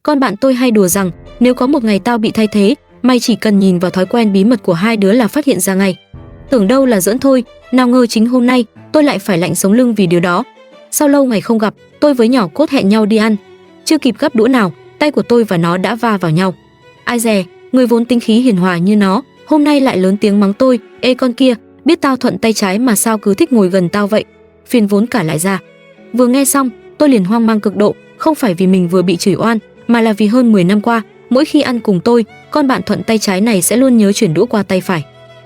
Con bạn tôi hay đùa rằng nếu có một ngày tao bị thay thế, mày chỉ cần nhìn vào thói quen bí mật của hai đứa là phát hiện ra ngay. Tưởng đâu là giỡn thôi, nào ngờ chính hôm nay tôi lại phải lạnh sống lưng vì điều đó. Sau lâu ngày không gặp, tôi với nhỏ cốt hẹn nhau đi ăn. Chưa kịp gắp đũa nào, tay của tôi và nó đã va vào nhau. Ai dè, người vốn tính khí hiền hòa như nó, hôm nay lại lớn tiếng mắng tôi: "Ê con kia, biết tao thuận tay trái mà sao cứ thích ngồi gần tao vậy?" Phiền vốn cả lại ra. Vừa nghe xong, tôi liền hoang mang cực độ, không phải vì mình vừa bị chửi oan, mà là vì hơn 10 năm qua, mỗi khi ăn cùng tôi, con bạn thuận tay trái này sẽ luôn nhớ chuyển đũa qua tay phải.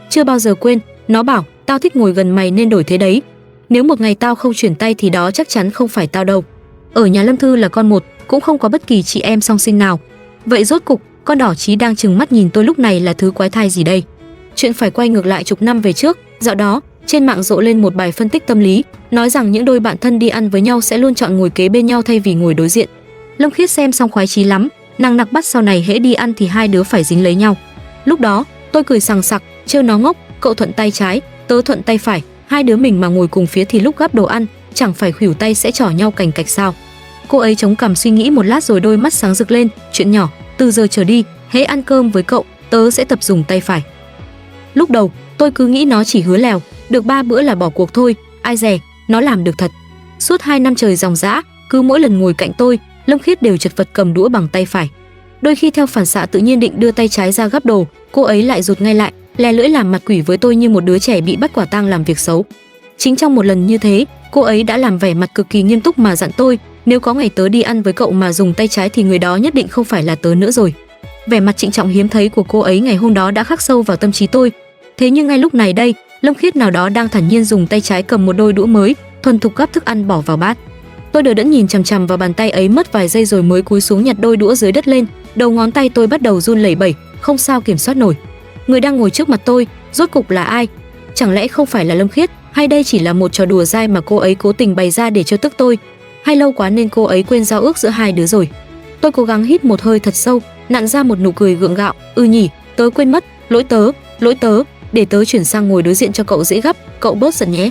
Chưa bao giờ quên, nó bảo: "Tao thích ngồi gần mày nên đổi thế đấy. Nếu một ngày tao không chuyển tay thì đó chắc chắn không phải tao đâu." Ở nhà Lâm Thư là con một, cũng không có bất kỳ chị em song sinh nào. Vậy rốt cục, con đỏ chí đang trừng mắt nhìn tôi lúc này là thứ quái thai gì đây? Chuyện phải quay ngược lại chục năm về trước. Dạo đó, trên mạng rộ lên một bài phân tích tâm lý, nói rằng những đôi bạn thân đi ăn với nhau sẽ luôn chọn ngồi kế bên nhau thay vì ngồi đối diện. Lâm Khiết xem xong khoái chí lắm, nàng nặc bắt sau này hễ đi ăn thì hai đứa phải dính lấy nhau. Lúc đó, tôi cười sằng sặc, trêu nó ngốc: "Cậu thuận tay trái, tớ thuận tay phải, hai đứa mình mà ngồi cùng phía thì lúc gắp đồ ăn, chẳng phải khuỷu tay sẽ chỏ nhau cành cạch sao?" Cô ấy chống cằm suy nghĩ một lát rồi đôi mắt sáng rực lên: "Chuyện nhỏ, từ giờ trở đi, hễ ăn cơm với cậu, tớ sẽ tập dùng tay phải." Lúc đầu, tôi cứ nghĩ nó chỉ hứa lèo, được 3 bữa là bỏ cuộc thôi, ai dè, nó làm được thật. Suốt 2 năm trời ròng rã, cứ mỗi lần ngồi cạnh tôi, Lâm Khiết đều chật vật cầm đũa bằng tay phải. Đôi khi theo phản xạ tự nhiên định đưa tay trái ra gắp đồ, cô ấy lại rụt ngay lại, lè lưỡi làm mặt quỷ với tôi như một đứa trẻ bị bắt quả tang làm việc xấu. Chính trong một lần như thế, cô ấy đã làm vẻ mặt cực kỳ nghiêm túc mà dặn tôi: "Nếu có ngày tớ đi ăn với cậu mà dùng tay trái thì người đó nhất định không phải là tớ nữa rồi." Vẻ mặt trịnh trọng hiếm thấy của cô ấy ngày hôm đó đã khắc sâu vào tâm trí tôi. Thế nhưng ngay lúc này đây, Lâm Khiết nào đó đang thản nhiên dùng tay trái cầm một đôi đũa mới, thuần thục gắp thức ăn bỏ vào bát. Tôi đờ đẫn nhìn chằm chằm vào bàn tay ấy mất vài giây rồi mới cúi xuống nhặt đôi đũa dưới đất lên. Đầu ngón tay tôi bắt đầu run lẩy bẩy, không sao kiểm soát nổi. Người đang ngồi trước mặt tôi, rốt cục là ai? Chẳng lẽ không phải là Lâm Khiết, hay đây chỉ là một trò đùa dai mà cô ấy cố tình bày ra để cho tức tôi? Hay lâu quá nên cô ấy quên giao ước giữa hai đứa rồi? Tôi cố gắng hít một hơi thật sâu, nặn ra một nụ cười gượng gạo: "Ừ nhỉ, tớ quên mất, lỗi tớ, để tớ chuyển sang ngồi đối diện cho cậu dễ gắp, cậu bớt giận nhé."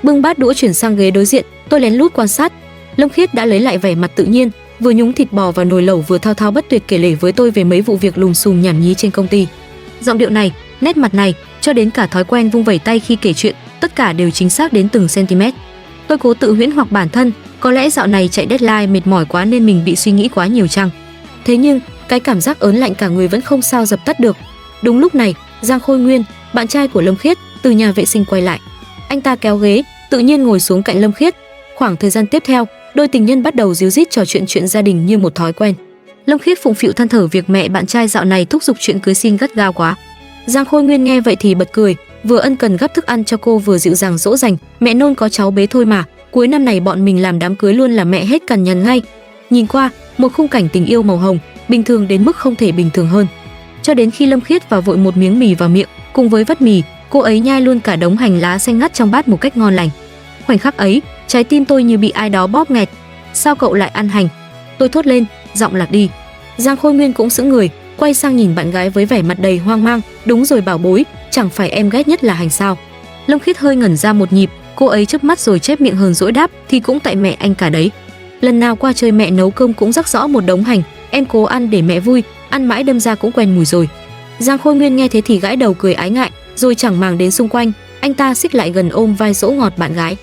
Bưng bát đũa chuyển sang ghế đối diện, tôi lén lút quan sát. Lâm Khiết đã lấy lại vẻ mặt tự nhiên, vừa nhúng thịt bò vào nồi lẩu vừa thao thao bất tuyệt kể lể với tôi về mấy vụ việc lùm xùm nhảm nhí trên công ty. Giọng điệu này, nét mặt này, cho đến cả thói quen vung vẩy tay khi kể chuyện, tất cả đều chính xác đến từng cm. Tôi cố tự huyễn hoặc bản thân, có lẽ dạo này chạy deadline mệt mỏi quá nên mình bị suy nghĩ quá nhiều chăng. Thế nhưng, cái cảm giác ớn lạnh cả người vẫn không sao dập tắt được. Đúng lúc này, Giang Khôi Nguyên, bạn trai của Lâm Khiết, từ nhà vệ sinh quay lại. Anh ta kéo ghế, tự nhiên ngồi xuống cạnh Lâm Khiết. Khoảng thời gian tiếp theo, đôi tình nhân bắt đầu díu dít trò chuyện gia đình như một thói quen. Lâm Khiết phụng phịu than thở việc mẹ bạn trai dạo này thúc giục chuyện cưới xin gắt gao quá. Giang Khôi Nguyên nghe vậy thì bật cười, vừa ân cần gắp thức ăn cho cô vừa dịu dàng dỗ dành: "Mẹ nôn có cháu bế thôi mà, cuối năm này bọn mình làm đám cưới luôn là mẹ hết cằn nhằn ngay." Nhìn qua, một khung cảnh tình yêu màu hồng, bình thường đến mức không thể bình thường hơn. Cho đến khi Lâm Khiết vào vội một miếng mì vào miệng, cùng với vắt mì, cô ấy nhai luôn cả đống hành lá xanh ngắt trong bát một cách ngon lành. Khoảnh khắc ấy, trái tim tôi như bị ai đó bóp nghẹt. "Sao cậu lại ăn hành?" tôi thốt lên, giọng lạc đi. Giang Khôi Nguyên cũng sững người, quay sang nhìn bạn gái với vẻ mặt đầy hoang mang: "Đúng rồi bảo bối, chẳng phải em ghét nhất là hành sao?" Lâm Khiết hơi ngẩn ra một nhịp, cô ấy chớp mắt rồi chép miệng hờn dỗi đáp: "Thì cũng tại mẹ anh cả đấy. Lần nào qua chơi mẹ nấu cơm cũng rắc rõ một đống hành, em cố ăn để mẹ vui, ăn mãi đâm ra cũng quen mùi rồi." Giang Khôi Nguyên nghe thế thì gãi đầu cười ái ngại, rồi chẳng màng đến xung quanh, anh ta xích lại gần ôm vai dỗ ngọt bạn gái.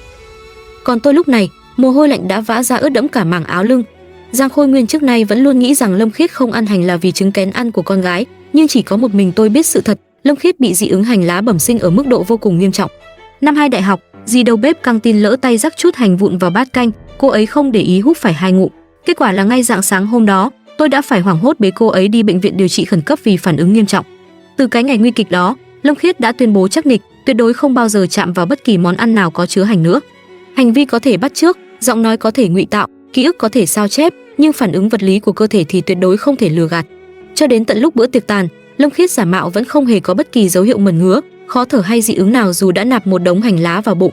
Còn tôi lúc này, mồ hôi lạnh đã vã ra ướt đẫm cả mảng áo lưng. Giang Khôi Nguyên trước nay vẫn luôn nghĩ rằng Lâm Khiết không ăn hành là vì chứng kén ăn của con gái, nhưng chỉ có một mình tôi biết sự thật, Lâm Khiết bị dị ứng hành lá bẩm sinh ở mức độ vô cùng nghiêm trọng. Năm 2 đại học, dì đầu bếp căng tin lỡ tay rắc chút hành vụn vào bát canh, cô ấy không để ý húp phải 2 ngụm. Kết quả là ngay rạng sáng hôm đó, tôi đã phải hoảng hốt bế cô ấy đi bệnh viện điều trị khẩn cấp vì phản ứng nghiêm trọng. Từ cái ngày nguy kịch đó, Lâm Khiết đã tuyên bố chắc nịch, tuyệt đối không bao giờ chạm vào bất kỳ món ăn nào có chứa hành nữa. Hành vi có thể bắt chước, giọng nói có thể ngụy tạo, ký ức có thể sao chép, nhưng phản ứng vật lý của cơ thể thì tuyệt đối không thể lừa gạt. Cho đến tận lúc bữa tiệc tàn, Lâm Khiết giả mạo vẫn không hề có bất kỳ dấu hiệu mẩn ngứa, khó thở hay dị ứng nào dù đã nạp một đống hành lá vào bụng.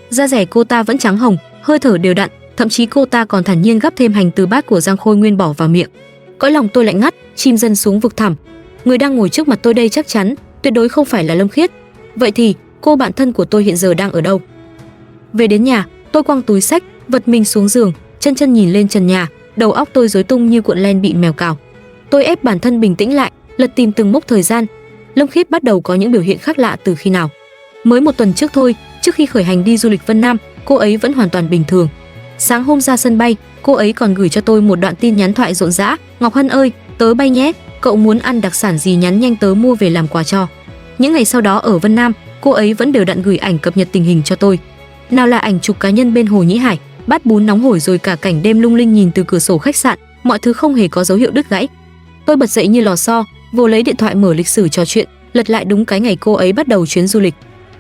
Da dẻ cô ta vẫn trắng hồng, hơi thở đều đặn, thậm chí cô ta còn thản nhiên gắp thêm hành từ bát của Giang Khôi Nguyên bỏ vào miệng. Cõi lòng tôi lạnh ngắt, chìm dần xuống vực thẳm. Người đang ngồi trước mặt tôi đây chắc chắn, tuyệt đối không phải là Lâm Khiết. Vậy thì, cô bạn thân của tôi hiện giờ đang ở đâu? Về đến nhà, tôi quăng túi xách, vật mình xuống giường, chân nhìn lên trần nhà, đầu óc tôi rối tung như cuộn len bị mèo cào. Tôi ép bản thân bình tĩnh lại, lật tìm từng mốc thời gian. Lâm Khiết bắt đầu có những biểu hiện khác lạ từ khi nào? Mới một tuần trước thôi, trước khi khởi hành đi du lịch Vân Nam, cô ấy vẫn hoàn toàn bình thường. Sáng hôm ra sân bay, cô ấy còn gửi cho tôi một đoạn tin nhắn thoại rộn rã: "Ngọc Hân ơi, tớ bay nhé, cậu muốn ăn đặc sản gì nhắn nhanh tớ mua về làm quà cho." Những ngày sau đó ở Vân Nam, cô ấy vẫn đều đặn gửi ảnh cập nhật tình hình cho tôi. Nào là ảnh chụp cá nhân bên hồ Nhĩ Hải, bát bún nóng hổi, rồi cả cảnh đêm lung linh nhìn từ cửa sổ khách sạn, mọi thứ không hề có dấu hiệu đứt gãy. Tôi bật dậy như lò xo, vô lấy điện thoại mở lịch sử trò chuyện, lật lại đúng cái ngày cô ấy bắt đầu chuyến du lịch.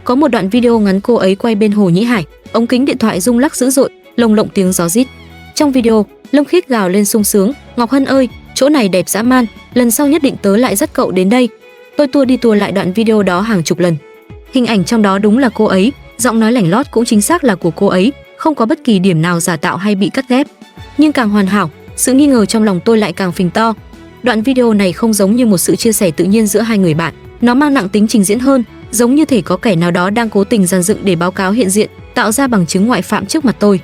Có một đoạn video ngắn cô ấy quay bên hồ Nhĩ Hải, ống kính điện thoại rung lắc dữ dội, lồng lộng tiếng gió rít. Trong video, Lâm Khiết gào lên sung sướng: "Ngọc Hân ơi, chỗ này đẹp dã man, lần sau nhất định tớ lại dắt cậu đến đây." Tôi tua đi tua lại đoạn video đó hàng chục lần. Hình ảnh trong đó đúng là cô ấy, giọng nói lảnh lót cũng chính xác là của cô ấy, không có bất kỳ điểm nào giả tạo hay bị cắt ghép. Nhưng càng hoàn hảo, sự nghi ngờ trong lòng tôi lại càng phình to. Đoạn video này không giống như một sự chia sẻ tự nhiên giữa hai người bạn, nó mang nặng tính trình diễn hơn, giống như thể có kẻ nào đó đang cố tình dàn dựng để báo cáo hiện diện, tạo ra bằng chứng ngoại phạm trước mặt tôi.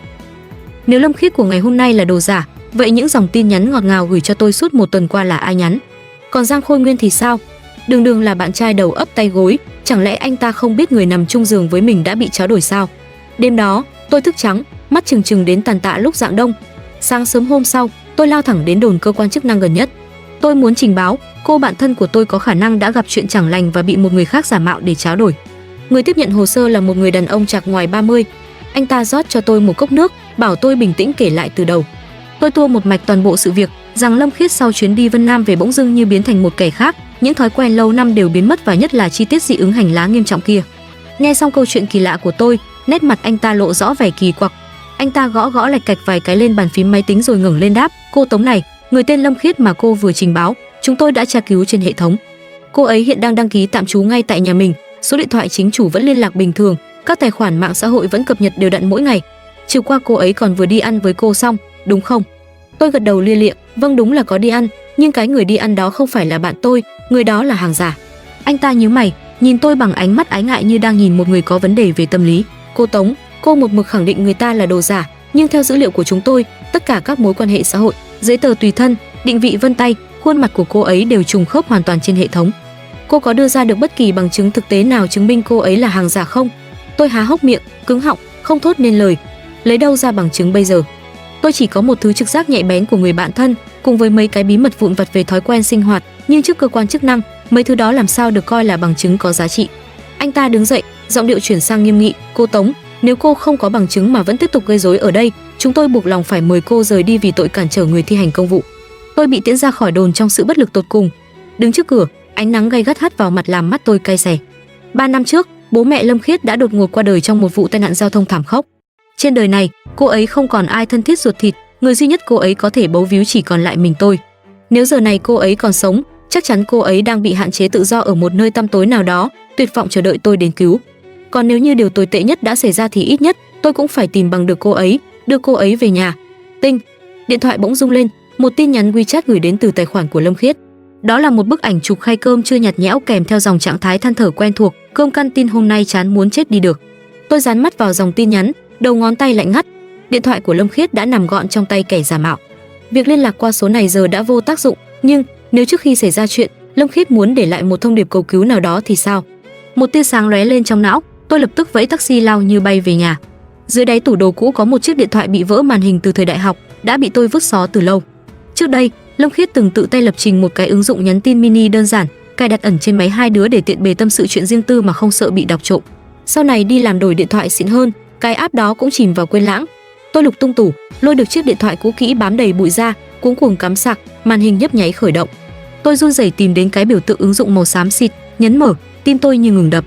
Nếu Lâm Khiết của ngày hôm nay là đồ giả, vậy những dòng tin nhắn ngọt ngào gửi cho tôi suốt một tuần qua là ai nhắn? Còn Giang Khôi Nguyên thì sao? Đường đường là bạn trai đầu ấp tay gối, chẳng lẽ anh ta không biết người nằm chung giường với mình đã bị tráo đổi sao? Đêm đó, tôi thức trắng, mắt trừng trừng đến tàn tạ lúc rạng đông. Sáng sớm hôm sau, tôi lao thẳng đến đồn cơ quan chức năng gần nhất. Tôi muốn trình báo, cô bạn thân của tôi có khả năng đã gặp chuyện chẳng lành và bị một người khác giả mạo để tráo đổi. Người tiếp nhận hồ sơ là một người đàn ông trạc ngoài 30. Anh ta rót cho tôi một cốc nước, bảo tôi bình tĩnh kể lại từ đầu. Tôi tua một mạch toàn bộ sự việc, rằng Lâm Khiết sau chuyến đi Vân Nam về bỗng dưng như biến thành một kẻ khác, những thói quen lâu năm đều biến mất và nhất là chi tiết dị ứng hành lá nghiêm trọng kia. Nghe xong câu chuyện kỳ lạ của tôi, nét mặt anh ta lộ rõ vẻ kỳ quặc. Anh ta gõ gõ lạch cạch vài cái lên bàn phím máy tính rồi ngẩng lên đáp: "Cô Tống này, người tên Lâm Khiết mà cô vừa trình báo, chúng tôi đã tra cứu trên hệ thống. Cô ấy hiện đang đăng ký tạm trú ngay tại nhà mình, số điện thoại chính chủ vẫn liên lạc bình thường, các tài khoản mạng xã hội vẫn cập nhật đều đặn mỗi ngày. Chiều qua cô ấy còn vừa đi ăn với cô xong, đúng không?" Tôi gật đầu lia lịa: "Vâng, đúng là có đi ăn, nhưng cái người đi ăn đó không phải là bạn tôi, người đó là hàng giả." Anh ta nhíu mày, nhìn tôi bằng ánh mắt ái ngại như đang nhìn một người có vấn đề về tâm lý. "Cô Tống, cô một mực khẳng định người ta là đồ giả, nhưng theo dữ liệu của chúng tôi, tất cả các mối quan hệ xã hội, giấy tờ tùy thân, định vị vân tay, khuôn mặt của cô ấy đều trùng khớp hoàn toàn trên hệ thống. Cô có đưa ra được bất kỳ bằng chứng thực tế nào chứng minh cô ấy là hàng giả không?" Tôi há hốc miệng, cứng họng, không thốt nên lời. Lấy đâu ra bằng chứng bây giờ? Tôi chỉ có một thứ trực giác nhạy bén của người bạn thân, cùng với mấy cái bí mật vụn vặt về thói quen sinh hoạt, nhưng trước cơ quan chức năng, mấy thứ đó làm sao được coi là bằng chứng có giá trị. Anh ta đứng dậy, giọng điệu chuyển sang nghiêm nghị: "Cô Tống, nếu cô không có bằng chứng mà vẫn tiếp tục gây rối ở đây, chúng tôi buộc lòng phải mời cô rời đi vì tội cản trở người thi hành công vụ." Tôi bị tiễn ra khỏi đồn trong sự bất lực tột cùng. Đứng trước cửa, ánh nắng gay gắt hắt vào mặt làm mắt tôi cay xè. 3 năm trước, bố mẹ Lâm Khiết đã đột ngột qua đời trong một vụ tai nạn giao thông thảm khốc. Trên đời này, cô ấy không còn ai thân thiết ruột thịt, người duy nhất cô ấy có thể bấu víu chỉ còn lại mình tôi. Nếu giờ này cô ấy còn sống, chắc chắn cô ấy đang bị hạn chế tự do ở một nơi tăm tối nào đó, tuyệt vọng chờ đợi tôi đến cứu. Còn nếu như điều tồi tệ nhất đã xảy ra thì ít nhất tôi cũng phải tìm bằng được cô ấy, đưa cô ấy về nhà. Tinh, điện thoại bỗng rung lên, một tin nhắn WeChat gửi đến từ tài khoản của Lâm Khiết. Đó là một bức ảnh chụp khay cơm chưa nhạt nhẽo kèm theo dòng trạng thái than thở quen thuộc: "Cơm căn tin hôm nay chán muốn chết đi được." Tôi dán mắt vào dòng tin nhắn, đầu ngón tay lạnh ngắt. Điện thoại của Lâm Khiết đã nằm gọn trong tay kẻ giả mạo. Việc liên lạc qua số này giờ đã vô tác dụng, nhưng nếu trước khi xảy ra chuyện, Lâm Khiết muốn để lại một thông điệp cầu cứu nào đó thì sao? Một tia sáng lóe lên trong não, tôi lập tức vẫy taxi lao như bay về nhà. Dưới đáy tủ đồ cũ có một chiếc điện thoại bị vỡ màn hình từ thời đại học, đã bị tôi vứt xó từ lâu. Trước đây, Lâm Khiết từng tự tay lập trình một cái ứng dụng nhắn tin mini đơn giản, cài đặt ẩn trên máy hai đứa để tiện bề tâm sự chuyện riêng tư mà không sợ bị đọc trộm. Sau này đi làm đổi điện thoại xịn hơn, cái app đó cũng chìm vào quên lãng. Tôi lục tung tủ, lôi được chiếc điện thoại cũ kỹ bám đầy bụi ra, cuống cuồng cắm sạc, màn hình nhấp nháy khởi động. Tôi run rẩy tìm đến cái biểu tượng ứng dụng màu xám xịt, nhấn mở, tim tôi như ngừng đập.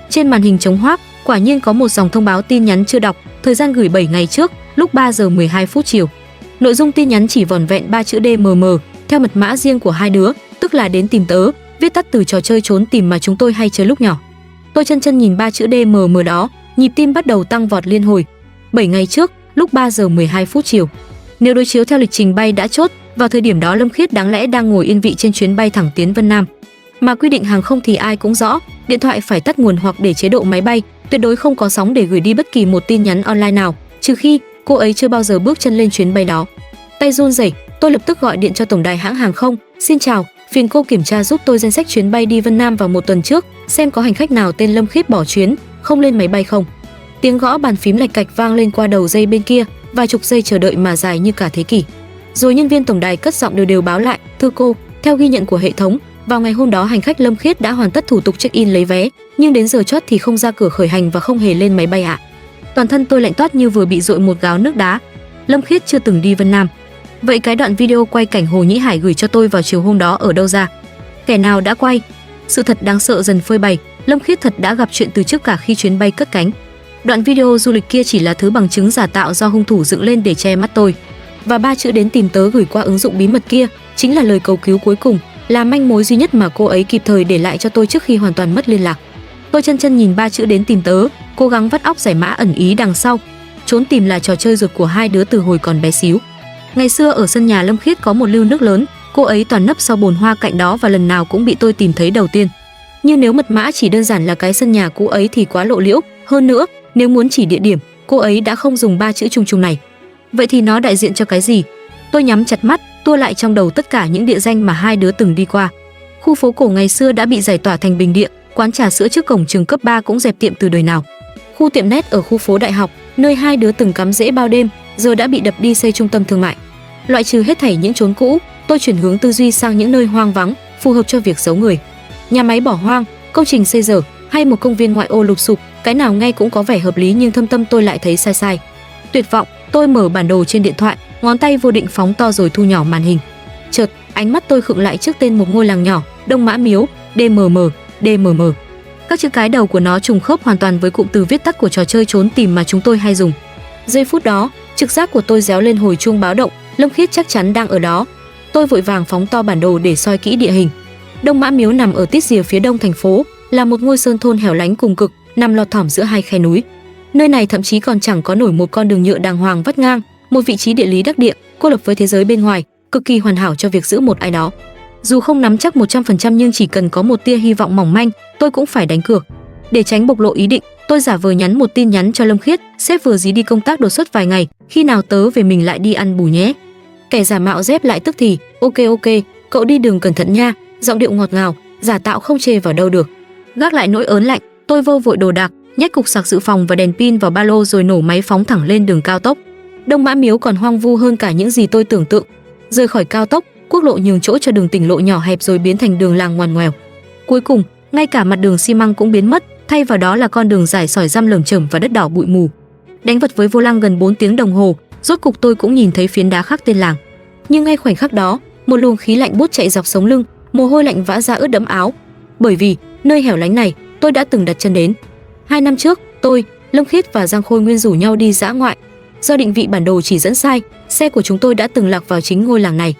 Trên màn hình trống hoác, quả nhiên có một dòng thông báo tin nhắn chưa đọc, thời gian gửi 7 ngày trước, lúc 3 giờ 12 phút chiều. Nội dung tin nhắn chỉ vỏn vẹn 3 chữ DMM, theo mật mã riêng của hai đứa, tức là đến tìm tớ, viết tắt từ trò chơi trốn tìm mà chúng tôi hay chơi lúc nhỏ. Tôi chân nhìn 3 chữ DMM đó, nhịp tim bắt đầu tăng vọt liên hồi. 7 ngày trước, lúc 3 giờ 12 phút chiều. Nếu đối chiếu theo lịch trình bay đã chốt, vào thời điểm đó Lâm Khiết đáng lẽ đang ngồi yên vị trên chuyến bay thẳng tiến Vân Nam. Mà quy định hàng không thì ai cũng rõ, điện thoại phải tắt nguồn hoặc để chế độ máy bay, tuyệt đối không có sóng để gửi đi bất kỳ một tin nhắn online nào, trừ khi cô ấy chưa bao giờ bước chân lên chuyến bay đó. Tay run rẩy, tôi lập tức gọi điện cho tổng đài hãng hàng không. Xin chào, phiền cô kiểm tra giúp tôi danh sách chuyến bay đi Vân Nam vào một tuần trước, xem có hành khách nào tên Lâm Khiết bỏ chuyến, không lên máy bay không. Tiếng gõ bàn phím lạch cạch vang lên qua đầu dây bên kia, vài chục giây chờ đợi mà dài như cả thế kỷ. Rồi nhân viên tổng đài cất giọng đều báo lại, thưa cô, theo ghi nhận của hệ thống, vào ngày hôm đó hành khách Lâm Khiết đã hoàn tất thủ tục check-in lấy vé, nhưng đến giờ chót thì không ra cửa khởi hành và không hề lên máy bay ạ. Toàn thân tôi lạnh toát như vừa bị dội một gáo nước đá. Lâm Khiết chưa từng đi Vân Nam. Vậy cái đoạn video quay cảnh Hồ Nhĩ Hải gửi cho tôi vào chiều hôm đó ở đâu ra? Kẻ nào đã quay? Sự thật đáng sợ dần phơi bày, Lâm Khiết thật đã gặp chuyện từ trước cả khi chuyến bay cất cánh. Đoạn video du lịch kia chỉ là thứ bằng chứng giả tạo do hung thủ dựng lên để che mắt tôi. Và 3 chữ đến tìm tớ gửi qua ứng dụng bí mật kia chính là lời cầu cứu cuối cùng, là manh mối duy nhất mà cô ấy kịp thời để lại cho tôi trước khi hoàn toàn mất liên lạc. Tôi chân nhìn 3 chữ đến tìm tớ, cố gắng vắt óc giải mã ẩn ý đằng sau. Trốn tìm là trò chơi ruột của hai đứa từ hồi còn bé xíu. Ngày xưa ở sân nhà Lâm Khiết có một lưu nước lớn, cô ấy toàn nấp sau bồn hoa cạnh đó và lần nào cũng bị tôi tìm thấy đầu tiên. Nhưng nếu mật mã chỉ đơn giản là cái sân nhà cũ ấy thì quá lộ liễu, hơn nữa, nếu muốn chỉ địa điểm, cô ấy đã không dùng 3 chữ chung chung này. Vậy thì nó đại diện cho cái gì? Tôi nhắm chặt mắt, tua lại trong đầu tất cả những địa danh mà hai đứa từng đi qua. Khu phố cổ ngày xưa đã bị giải tỏa thành bình địa, quán trà sữa trước cổng trường cấp 3 cũng dẹp tiệm từ đời nào. Khu tiệm nét ở khu phố Đại học, nơi hai đứa từng cắm rễ bao đêm, giờ đã bị đập đi xây trung tâm thương mại. Loại trừ hết thảy những chốn cũ, tôi chuyển hướng tư duy sang những nơi hoang vắng, phù hợp cho việc giấu người. Nhà máy bỏ hoang, công trình xây dở hay một công viên ngoại ô lụp xụp, cái nào nghe cũng có vẻ hợp lý nhưng thâm tâm tôi lại thấy sai sai. Tuyệt vọng, tôi mở bản đồ trên điện thoại, ngón tay vô định phóng to rồi thu nhỏ màn hình. Chợt, ánh mắt tôi khựng lại trước tên một ngôi làng nhỏ, Đông Mã Miếu, DMM. Các chữ cái đầu của nó trùng khớp hoàn toàn với cụm từ viết tắt của trò chơi trốn tìm mà chúng tôi hay dùng. Giây phút đó, trực giác của tôi réo lên hồi chuông báo động, Lâm Khiết chắc chắn đang ở đó. Tôi vội vàng phóng to bản đồ để soi kỹ địa hình. Đông Mã Miếu nằm ở tít rìa phía đông thành phố, là một ngôi sơn thôn hẻo lánh cùng cực, nằm lọt thỏm giữa hai khe núi. Nơi này thậm chí còn chẳng có nổi một con đường nhựa đàng hoàng vắt ngang, một vị trí địa lý đắc địa, cô lập với thế giới bên ngoài, cực kỳ hoàn hảo cho việc giữ một ai đó. Dù không nắm chắc 100% nhưng chỉ cần có một tia hy vọng mỏng manh, tôi cũng phải đánh cược. Để tránh bộc lộ ý định, tôi giả vờ nhắn một tin nhắn cho Lâm Khiết, sếp vừa dí đi công tác đột xuất vài ngày, khi nào tớ về mình lại đi ăn bù nhé. Kẻ giả mạo dép lại tức thì, ok, cậu đi đường cẩn thận nha, giọng điệu ngọt ngào, giả tạo không chê vào đâu được. Gác lại nỗi ớn lạnh, tôi vô vội đồ đạc, nhét cục sạc dự phòng và đèn pin vào ba lô rồi nổ máy phóng thẳng lên đường cao tốc. Đông Mã Miếu còn hoang vu hơn cả những gì tôi tưởng tượng. Rời khỏi cao tốc, quốc lộ nhường chỗ cho đường tỉnh lộ nhỏ hẹp rồi biến thành đường làng ngoằn ngoèo. Cuối cùng, ngay cả mặt đường xi măng cũng biến mất, thay vào đó là con đường dài sỏi răm lởm chởm và đất đỏ bụi mù. Đánh vật với vô lăng gần 4 tiếng đồng hồ, rốt cục tôi cũng nhìn thấy phiến đá khắc tên làng. Nhưng ngay khoảnh khắc đó, một luồng khí lạnh buốt chạy dọc sống lưng, mồ hôi lạnh vã ra ướt đẫm áo. Bởi vì nơi hẻo lánh này, tôi đã từng đặt chân đến. 2 năm trước, tôi, Lâm Khiết và Giang Khôi Nguyên rủ nhau đi dã ngoại. Do định vị bản đồ chỉ dẫn sai, xe của chúng tôi đã từng lạc vào chính ngôi làng này.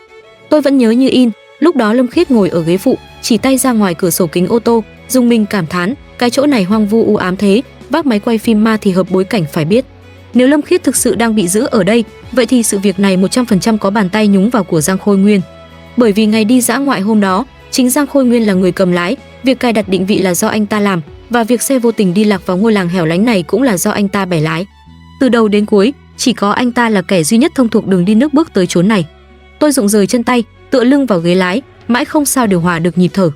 Tôi vẫn nhớ như in, lúc đó Lâm Khiết ngồi ở ghế phụ, chỉ tay ra ngoài cửa sổ kính ô tô, dùng mình cảm thán, cái chỗ này hoang vu u ám thế, vác máy quay phim ma thì hợp bối cảnh phải biết. Nếu Lâm Khiết thực sự đang bị giữ ở đây, vậy thì sự việc này 100% có bàn tay nhúng vào của Giang Khôi Nguyên. Bởi vì ngày đi dã ngoại hôm đó, chính Giang Khôi Nguyên là người cầm lái, việc cài đặt định vị là do anh ta làm, và việc xe vô tình đi lạc vào ngôi làng hẻo lánh này cũng là do anh ta bẻ lái. Từ đầu đến cuối, chỉ có anh ta là kẻ duy nhất thông thuộc đường đi nước bước tới chốn này. Tôi rụng rời chân tay, tựa lưng vào ghế lái, mãi không sao điều hòa được nhịp thở.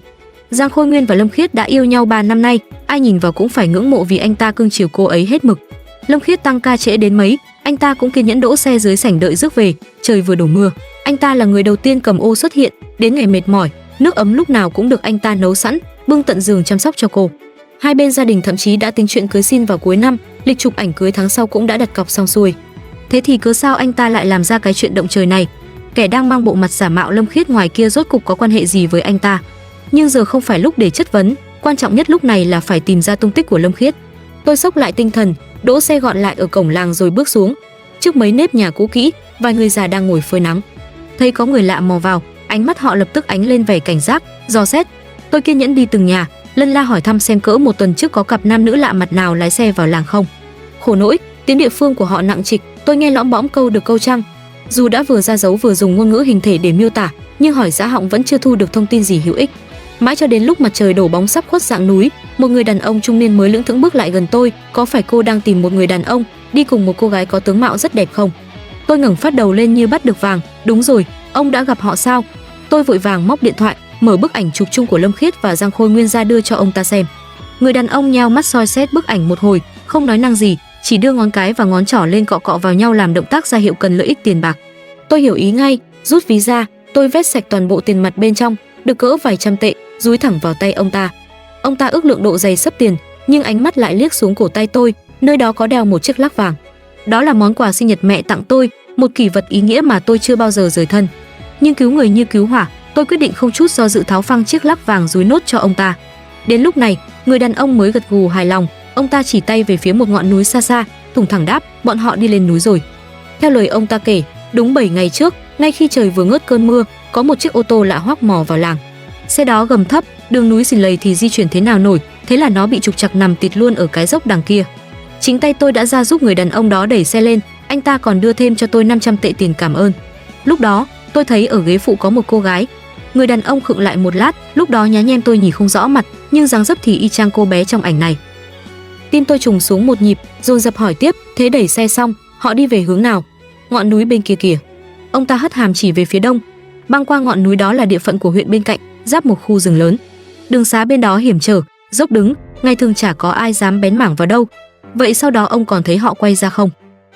Giang Khôi Nguyên và Lâm Khiết đã yêu nhau 3 năm nay, ai nhìn vào cũng phải ngưỡng mộ vì anh ta cưng chiều cô ấy hết mực. Lâm Khiết tăng ca trễ đến mấy, anh ta cũng kiên nhẫn đỗ xe dưới sảnh đợi rước về, trời vừa đổ mưa. Anh ta là người đầu tiên cầm ô xuất hiện, đến ngày mệt mỏi, nước ấm lúc nào cũng được anh ta nấu sẵn, bưng tận giường chăm sóc cho cô. Hai bên gia đình thậm chí đã tính chuyện cưới xin vào cuối năm, lịch chụp ảnh cưới tháng sau cũng đã đặt cọc xong xuôi. Thế thì cớ sao anh ta lại làm ra cái chuyện động trời này? Kẻ đang mang bộ mặt giả mạo Lâm Khiết ngoài kia rốt cục có quan hệ gì với anh ta? Nhưng giờ không phải lúc để chất vấn, quan trọng nhất lúc này là phải tìm ra tung tích của Lâm Khiết. Tôi xốc lại tinh thần, đỗ xe gọn lại ở cổng làng rồi bước xuống. Trước mấy nếp nhà cũ kỹ, vài người già đang ngồi phơi nắng. Thấy có người lạ mò vào, ánh mắt họ lập tức ánh lên vẻ cảnh giác, dò xét. Tôi kiên nhẫn đi từng nhà, lân la hỏi thăm xem cỡ một tuần trước có cặp nam nữ lạ mặt nào lái xe vào làng không. Khổ nỗi, tiếng địa phương của họ nặng trịch, tôi nghe lõm bõm câu được câu trăng. Dù đã vừa ra dấu vừa dùng ngôn ngữ hình thể để miêu tả, nhưng hỏi dã họng vẫn chưa thu được thông tin gì hữu ích. Mãi cho đến lúc mặt trời đổ bóng sắp khuất dạng núi, một người đàn ông trung niên mới lững thững bước lại gần tôi. Có phải cô đang tìm một người đàn ông đi cùng một cô gái có tướng mạo rất đẹp không? Tôi ngẩng phát đầu lên như bắt được vàng. Đúng rồi, ông đã gặp họ sao? Tôi vội vàng móc điện thoại, mở bức ảnh chụp chung của Lâm Khiết và Giang Khôi Nguyên ra đưa cho ông ta xem. Người đàn ông nheo mắt soi xét bức ảnh một hồi, không nói năng gì, chỉ đưa ngón cái và ngón trỏ lên cọ cọ vào nhau làm động tác ra hiệu cần lợi ích tiền bạc. Tôi hiểu ý ngay, rút ví ra, tôi vét sạch toàn bộ tiền mặt bên trong, được cỡ vài trăm tệ, dúi thẳng vào tay ông ta. Ông ta ước lượng độ dày xấp tiền, nhưng ánh mắt lại liếc xuống cổ tay tôi, nơi đó có đeo một chiếc lắc vàng. Đó là món quà sinh nhật mẹ tặng tôi, một kỷ vật ý nghĩa mà tôi chưa bao giờ rời thân. Nhưng cứu người như cứu hỏa, tôi quyết định không chút do dự tháo phăng chiếc lắc vàng dúi nốt cho ông ta. Đến lúc này, người đàn ông mới gật gù hài lòng, ông ta chỉ tay về phía một ngọn núi xa xa, thủng thẳng đáp, bọn họ đi lên núi rồi. Theo lời ông ta kể, đúng 7 ngày trước, ngay khi trời vừa ngớt cơn mưa, có một chiếc ô tô lạ hoắc mò vào làng. Xe đó gầm thấp, đường núi xình lầy thì di chuyển thế nào nổi, thế là nó bị trục trặc nằm tịt luôn ở cái dốc đằng kia. Chính tay tôi đã ra giúp người đàn ông đó đẩy xe lên, anh ta còn đưa thêm cho tôi 500 tệ tiền cảm ơn. Lúc đó, tôi thấy ở ghế phụ có một cô gái. Người đàn ông khựng lại một lát, lúc đó nhá nhem tôi nhìn không rõ mặt, nhưng dáng dấp thì y chang cô bé trong ảnh này. Tim tôi trùng xuống một nhịp, dồn dập hỏi tiếp, thế đẩy xe xong, họ đi về hướng nào? Ngọn núi bên kia kìa. Ông ta hất hàm chỉ về phía đông. Băng qua ngọn núi đó là địa phận của huyện bên cạnh, giáp một khu rừng lớn. Đường xá bên đó hiểm trở, dốc đứng, ngày thường chả có ai dám bén mảng vào đâu. Vậy sau đó ông còn thấy họ quay ra không?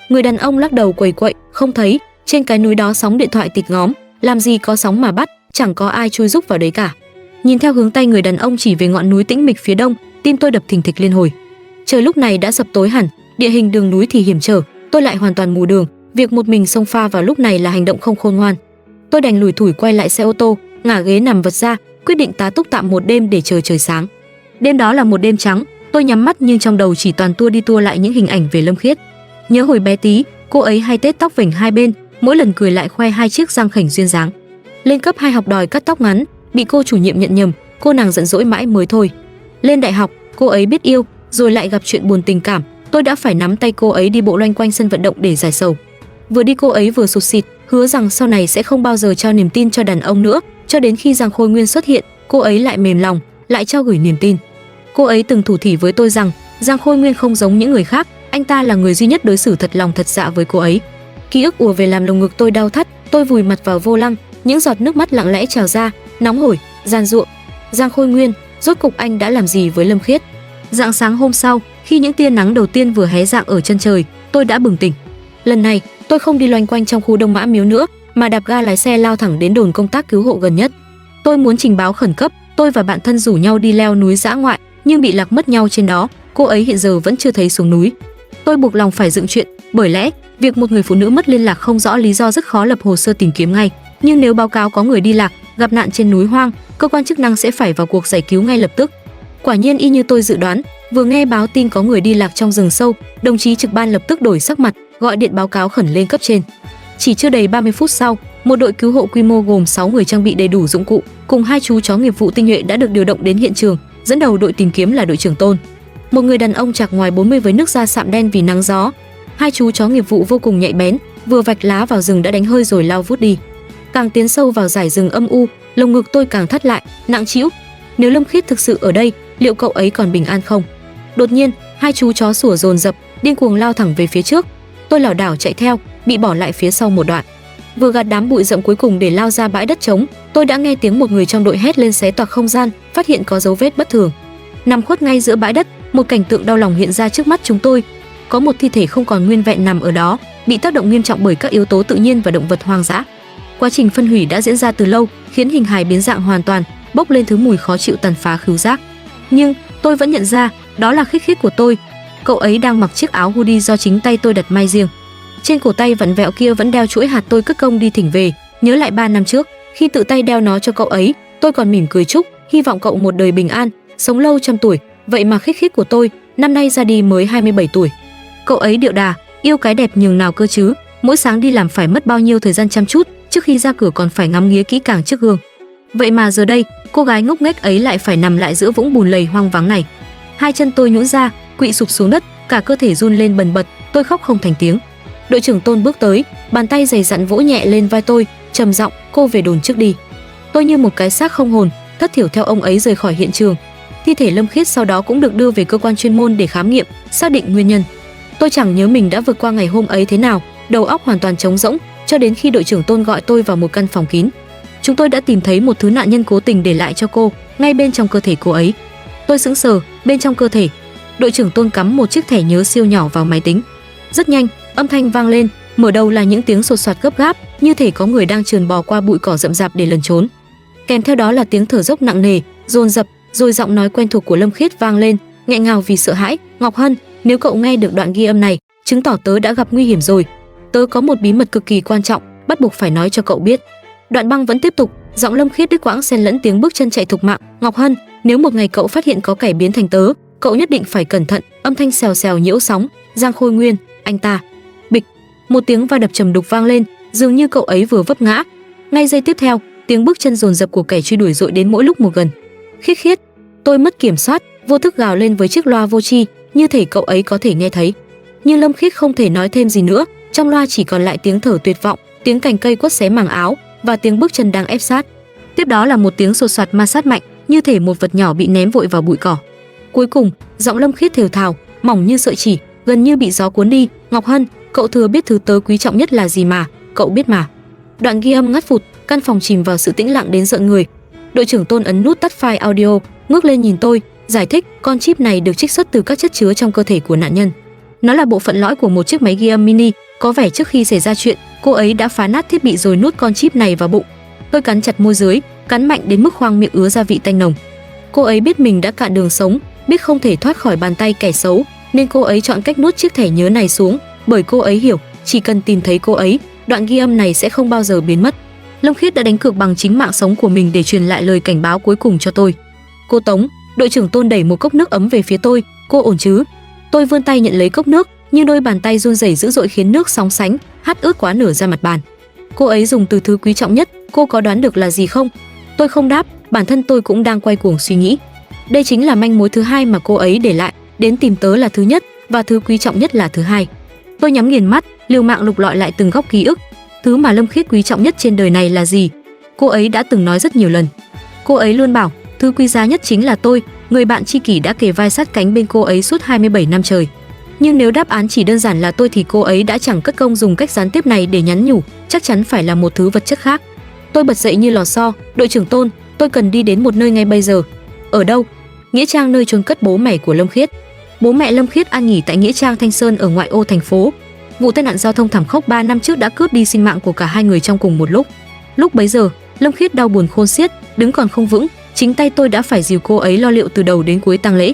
Người đàn ông lắc đầu quẩy quậy, không thấy. Trên cái núi đó sóng điện thoại tịt ngóm, làm gì có sóng mà bắt, chẳng có ai chui rúc vào đấy cả. Nhìn theo hướng tay người đàn ông chỉ về ngọn núi tĩnh mịch phía đông, tim tôi đập thình thịch liên hồi. Trời lúc này đã sập tối hẳn, địa hình đường núi thì hiểm trở, tôi lại hoàn toàn mù đường, việc một mình xông pha vào lúc này là hành động không khôn ngoan. Tôi đành lủi thủi quay lại xe ô tô, ngả ghế nằm vật ra, quyết định tá túc tạm một đêm để chờ trời sáng. Đêm đó là một đêm trắng, tôi nhắm mắt nhưng trong đầu chỉ toàn tua đi tua lại những hình ảnh về Lâm Khiết. Nhớ hồi bé tí, cô ấy hay tết tóc vểnh hai bên, mỗi lần cười lại khoe hai chiếc răng khểnh duyên dáng. Lên cấp 2 học đòi cắt tóc ngắn, bị cô chủ nhiệm nhận nhầm, cô nàng giận dỗi mãi mới thôi. Lên đại học, cô ấy biết yêu, rồi lại gặp chuyện buồn tình cảm, tôi đã phải nắm tay cô ấy đi bộ loanh quanh sân vận động để giải sầu. Vừa đi cô ấy vừa sụt sịt, hứa rằng sau này sẽ không bao giờ trao niềm tin cho đàn ông nữa, cho đến khi Giang Khôi Nguyên xuất hiện, cô ấy lại mềm lòng, lại trao gửi niềm tin. Cô ấy từng thủ thỉ với tôi rằng Giang Khôi Nguyên không giống những người khác, anh ta là người duy nhất đối xử thật lòng thật dạ với cô ấy. Ký ức ùa về làm lồng ngực tôi đau thắt, tôi vùi mặt vào vô lăng, những giọt nước mắt lặng lẽ trào ra, nóng hổi, giàn giụa. Giang Khôi Nguyên, rốt cục anh đã làm gì với Lâm Khiết? Rạng sáng hôm sau, khi những tia nắng đầu tiên vừa hé rạng ở chân trời, tôi đã bừng tỉnh. Lần này, tôi không đi loanh quanh trong khu Đông Mã Miếu nữa, mà đạp ga lái xe lao thẳng đến đồn công tác cứu hộ gần nhất. Tôi muốn trình báo khẩn cấp, tôi và bạn thân rủ nhau đi leo núi dã ngoại, nhưng bị lạc mất nhau trên đó, cô ấy hiện giờ vẫn chưa thấy xuống núi. Tôi buộc lòng phải dựng chuyện, bởi lẽ việc một người phụ nữ mất liên lạc không rõ lý do rất khó lập hồ sơ tìm kiếm ngay, nhưng nếu báo cáo có người đi lạc, gặp nạn trên núi hoang, cơ quan chức năng sẽ phải vào cuộc giải cứu ngay lập tức. Quả nhiên y như tôi dự đoán, vừa nghe báo tin có người đi lạc trong rừng sâu, đồng chí trực ban lập tức đổi sắc mặt, gọi điện báo cáo khẩn lên cấp trên. Chỉ chưa đầy 30 phút sau, một đội cứu hộ quy mô gồm 6 người trang bị đầy đủ dụng cụ, cùng 2 chú chó nghiệp vụ tinh nhuệ đã được điều động đến hiện trường, dẫn đầu đội tìm kiếm là đội trưởng Tôn. Một người đàn ông chạc ngoài 40 với nước da sạm đen vì nắng gió. 2 chú chó nghiệp vụ vô cùng nhạy bén, vừa vạch lá vào rừng đã đánh hơi rồi lao vút đi. Càng tiến sâu vào dải rừng âm u, lồng ngực tôi càng thắt lại, nặng trĩu. Nếu Lâm Khiết thực sự ở đây, liệu cậu ấy còn bình an không? Đột nhiên, 2 chú chó sủa dồn dập, điên cuồng lao thẳng về phía trước. Tôi lảo đảo chạy theo, bị bỏ lại phía sau một đoạn. Vừa gạt đám bụi rậm cuối cùng để lao ra bãi đất trống, tôi đã nghe tiếng một người trong đội hét lên xé toạc không gian, phát hiện có dấu vết bất thường. Nằm khuất ngay giữa bãi đất, một cảnh tượng đau lòng hiện ra trước mắt chúng tôi. Có một thi thể không còn nguyên vẹn nằm ở đó, bị tác động nghiêm trọng bởi các yếu tố tự nhiên và động vật hoang dã. Quá trình phân hủy đã diễn ra từ lâu, khiến hình hài biến dạng hoàn toàn, bốc lên thứ mùi khó chịu tàn phá khứu giác. Nhưng tôi vẫn nhận ra, đó là Khích Khích của tôi. Cậu ấy đang mặc chiếc áo hoodie do chính tay tôi đặt may riêng. Trên cổ tay vặn vẹo kia vẫn đeo chuỗi hạt tôi cất công đi thỉnh về. Nhớ lại 3 năm trước, khi tự tay đeo nó cho cậu ấy, tôi còn mỉm cười chúc, hy vọng cậu một đời bình an, sống lâu trăm tuổi. Vậy mà Khích Khích của tôi, năm nay ra đi mới 27 tuổi. Cậu ấy điệu đà, yêu cái đẹp nhường nào cơ chứ. Mỗi sáng đi làm phải mất bao nhiêu thời gian chăm chút, trước khi ra cửa còn phải ngắm nghía kỹ càng trước gương. Vậy mà giờ đây, cô gái ngốc nghếch ấy lại phải nằm lại giữa vũng bùn lầy hoang vắng này. Hai chân tôi nhũn ra, quỵ sụp xuống đất, cả cơ thể run lên bần bật, tôi khóc không thành tiếng. Đội trưởng Tôn bước tới, bàn tay dày dặn vỗ nhẹ lên vai tôi, trầm giọng, cô về đồn trước đi. Tôi như một cái xác không hồn, thất thiểu theo ông ấy rời khỏi hiện trường. Thi thể Lâm Khiết sau đó cũng được đưa về cơ quan chuyên môn để khám nghiệm, xác định nguyên nhân. Tôi chẳng nhớ mình đã vượt qua ngày hôm ấy thế nào, đầu óc hoàn toàn trống rỗng, cho đến khi đội trưởng Tôn gọi tôi vào một căn phòng kín. Chúng tôi đã tìm thấy một thứ nạn nhân cố tình để lại cho cô, ngay bên trong cơ thể cô ấy. Tôi sững sờ, bên trong cơ thể. Đội trưởng Tôn cắm một chiếc thẻ nhớ siêu nhỏ vào máy tính. Rất nhanh, âm thanh vang lên, mở đầu là những tiếng sột soạt gấp gáp, như thể có người đang trườn bò qua bụi cỏ rậm rạp để lẩn trốn. Kèm theo đó là tiếng thở dốc nặng nề, dồn dập, rồi giọng nói quen thuộc của Lâm Khiết vang lên, nghẹn ngào vì sợ hãi. Ngọc Hân, nếu cậu nghe được đoạn ghi âm này, chứng tỏ tớ đã gặp nguy hiểm rồi. Tớ có một bí mật cực kỳ quan trọng, bắt buộc phải nói cho cậu biết. Đoạn băng vẫn tiếp tục, giọng Lâm Khiết đứt quãng xen lẫn tiếng bước chân chạy thục mạng. Ngọc Hân, nếu một ngày cậu phát hiện có kẻ biến thành tớ, cậu nhất định phải cẩn thận. Âm thanh xèo xèo nhiễu sóng. Giang Khôi Nguyên, anh ta. Bịch, một tiếng va đập trầm đục vang lên, dường như cậu ấy vừa vấp ngã. Ngay giây tiếp theo, tiếng bước chân dồn dập của kẻ truy đuổi dội đến mỗi lúc một gần. Khiết Khiết, tôi mất kiểm soát, vô thức gào lên với chiếc loa vô tri, như thể cậu ấy có thể nghe thấy. Nhưng Lâm Khiết không thể nói thêm gì nữa, trong loa chỉ còn lại tiếng thở tuyệt vọng, tiếng cành cây quất xé màng áo và tiếng bước chân đang ép sát. Tiếp đó là một tiếng sột soạt ma sát mạnh, như thể một vật nhỏ bị ném vội vào bụi cỏ. Cuối cùng, giọng Lâm Khiết thều thào, mỏng như sợi chỉ, gần như bị gió cuốn đi. Ngọc Hân, cậu thừa biết thứ tớ quý trọng nhất là gì mà, cậu biết mà. Đoạn ghi âm ngắt phụt, căn phòng chìm vào sự tĩnh lặng đến rợn người. Đội trưởng Tôn ấn nút tắt file audio, ngước lên nhìn tôi, giải thích, con chip này được trích xuất từ các chất chứa trong cơ thể của nạn nhân. Nó là bộ phận lõi của một chiếc máy ghi âm mini, có vẻ trước khi xảy ra chuyện, cô ấy đã phá nát thiết bị rồi nuốt con chip này vào bụng. Tôi cắn chặt môi dưới, cắn mạnh đến mức khoang miệng ứa ra vị tanh nồng. Cô ấy biết mình đã cạn đường sống, biết không thể thoát khỏi bàn tay kẻ xấu, nên cô ấy chọn cách nuốt chiếc thẻ nhớ này xuống, bởi cô ấy hiểu, chỉ cần tìm thấy cô ấy, đoạn ghi âm này sẽ không bao giờ biến mất. Lâm Khiết đã đánh cược bằng chính mạng sống của mình để truyền lại lời cảnh báo cuối cùng cho tôi. Cô Tống, đội trưởng Tôn đẩy một cốc nước ấm về phía tôi, cô ổn chứ? Tôi vươn tay nhận lấy cốc nước, nhưng đôi bàn tay run rẩy dữ dội khiến nước sóng sánh, hắt ướt quá nửa ra mặt bàn. Cô ấy dùng từ thứ quý trọng nhất, cô có đoán được là gì không? Tôi không đáp, bản thân tôi cũng đang quay cuồng suy nghĩ. Đây chính là manh mối thứ hai mà cô ấy để lại, đến tìm tớ là thứ nhất và thứ quý trọng nhất là thứ hai. Tôi nhắm nghiền mắt, liều mạng lục lọi lại từng góc ký ức. Thứ mà Lâm Khiết quý trọng nhất trên đời này là gì? Cô ấy đã từng nói rất nhiều lần. Cô ấy luôn bảo, thứ quý giá nhất chính là tôi, người bạn tri kỷ đã kề vai sát cánh bên cô ấy suốt 27 năm trời. Nhưng nếu đáp án chỉ đơn giản là tôi thì cô ấy đã chẳng cất công dùng cách gián tiếp này để nhắn nhủ, chắc chắn phải là một thứ vật chất khác. Tôi bật dậy như lò xo, đội trưởng Tôn, tôi cần đi đến một nơi ngay bây giờ. Ở đâu? Nghĩa trang, nơi chôn cất bố mẹ của Lâm Khiết. Bố mẹ Lâm Khiết an nghỉ tại nghĩa trang Thanh Sơn ở ngoại ô thành phố. Vụ tai nạn giao thông thảm khốc 3 năm trước đã cướp đi sinh mạng của cả hai người trong cùng một lúc. Lúc bấy giờ, Lâm Khiết đau buồn khôn xiết, đứng còn không vững, chính tay tôi đã phải dìu cô ấy lo liệu từ đầu đến cuối tang lễ.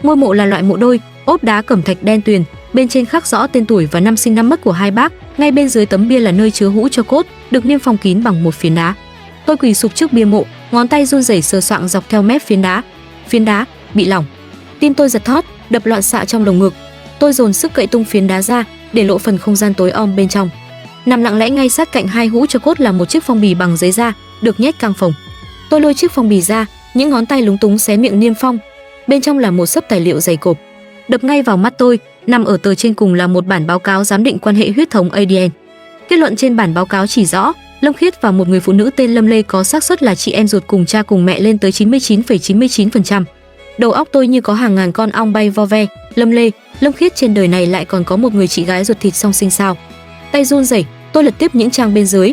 Ngôi mộ là loại mộ đôi, ốp đá cẩm thạch đen tuyền, bên trên khắc rõ tên tuổi và năm sinh năm mất của hai bác, ngay bên dưới tấm bia là nơi chứa hũ cho cốt, được niêm phong kín bằng một phiến đá. Tôi quỳ sụp trước bia mộ, ngón tay run rẩy sờ soạng dọc theo mép phiến đá. Phiến đá bị lỏng. Tim tôi giật thót, đập loạn xạ trong lồng ngực. Tôi dồn sức cậy tung phiến đá ra, để lộ phần không gian tối om bên trong. Nằm lặng lẽ ngay sát cạnh hai hũ cho cốt là một chiếc phong bì bằng giấy da, được nhét căng phồng. Tôi lôi chiếc phong bì ra, những ngón tay lúng túng xé miệng niêm phong. Bên trong là một xấp tài liệu dày cộp. Đập ngay vào mắt tôi, nằm ở tờ trên cùng là một bản báo cáo giám định quan hệ huyết thống ADN. Kết luận trên bản báo cáo chỉ rõ, Lâm Khiết và một người phụ nữ tên Lâm Lê có xác suất là chị em ruột cùng cha cùng mẹ lên tới 99,99%. Đầu óc tôi như có hàng ngàn con ong bay vo ve. Lâm Lê, Lâm Khiết trên đời này lại còn có một người chị gái ruột thịt song sinh sao? Tay run rẩy, tôi lật tiếp những trang bên dưới.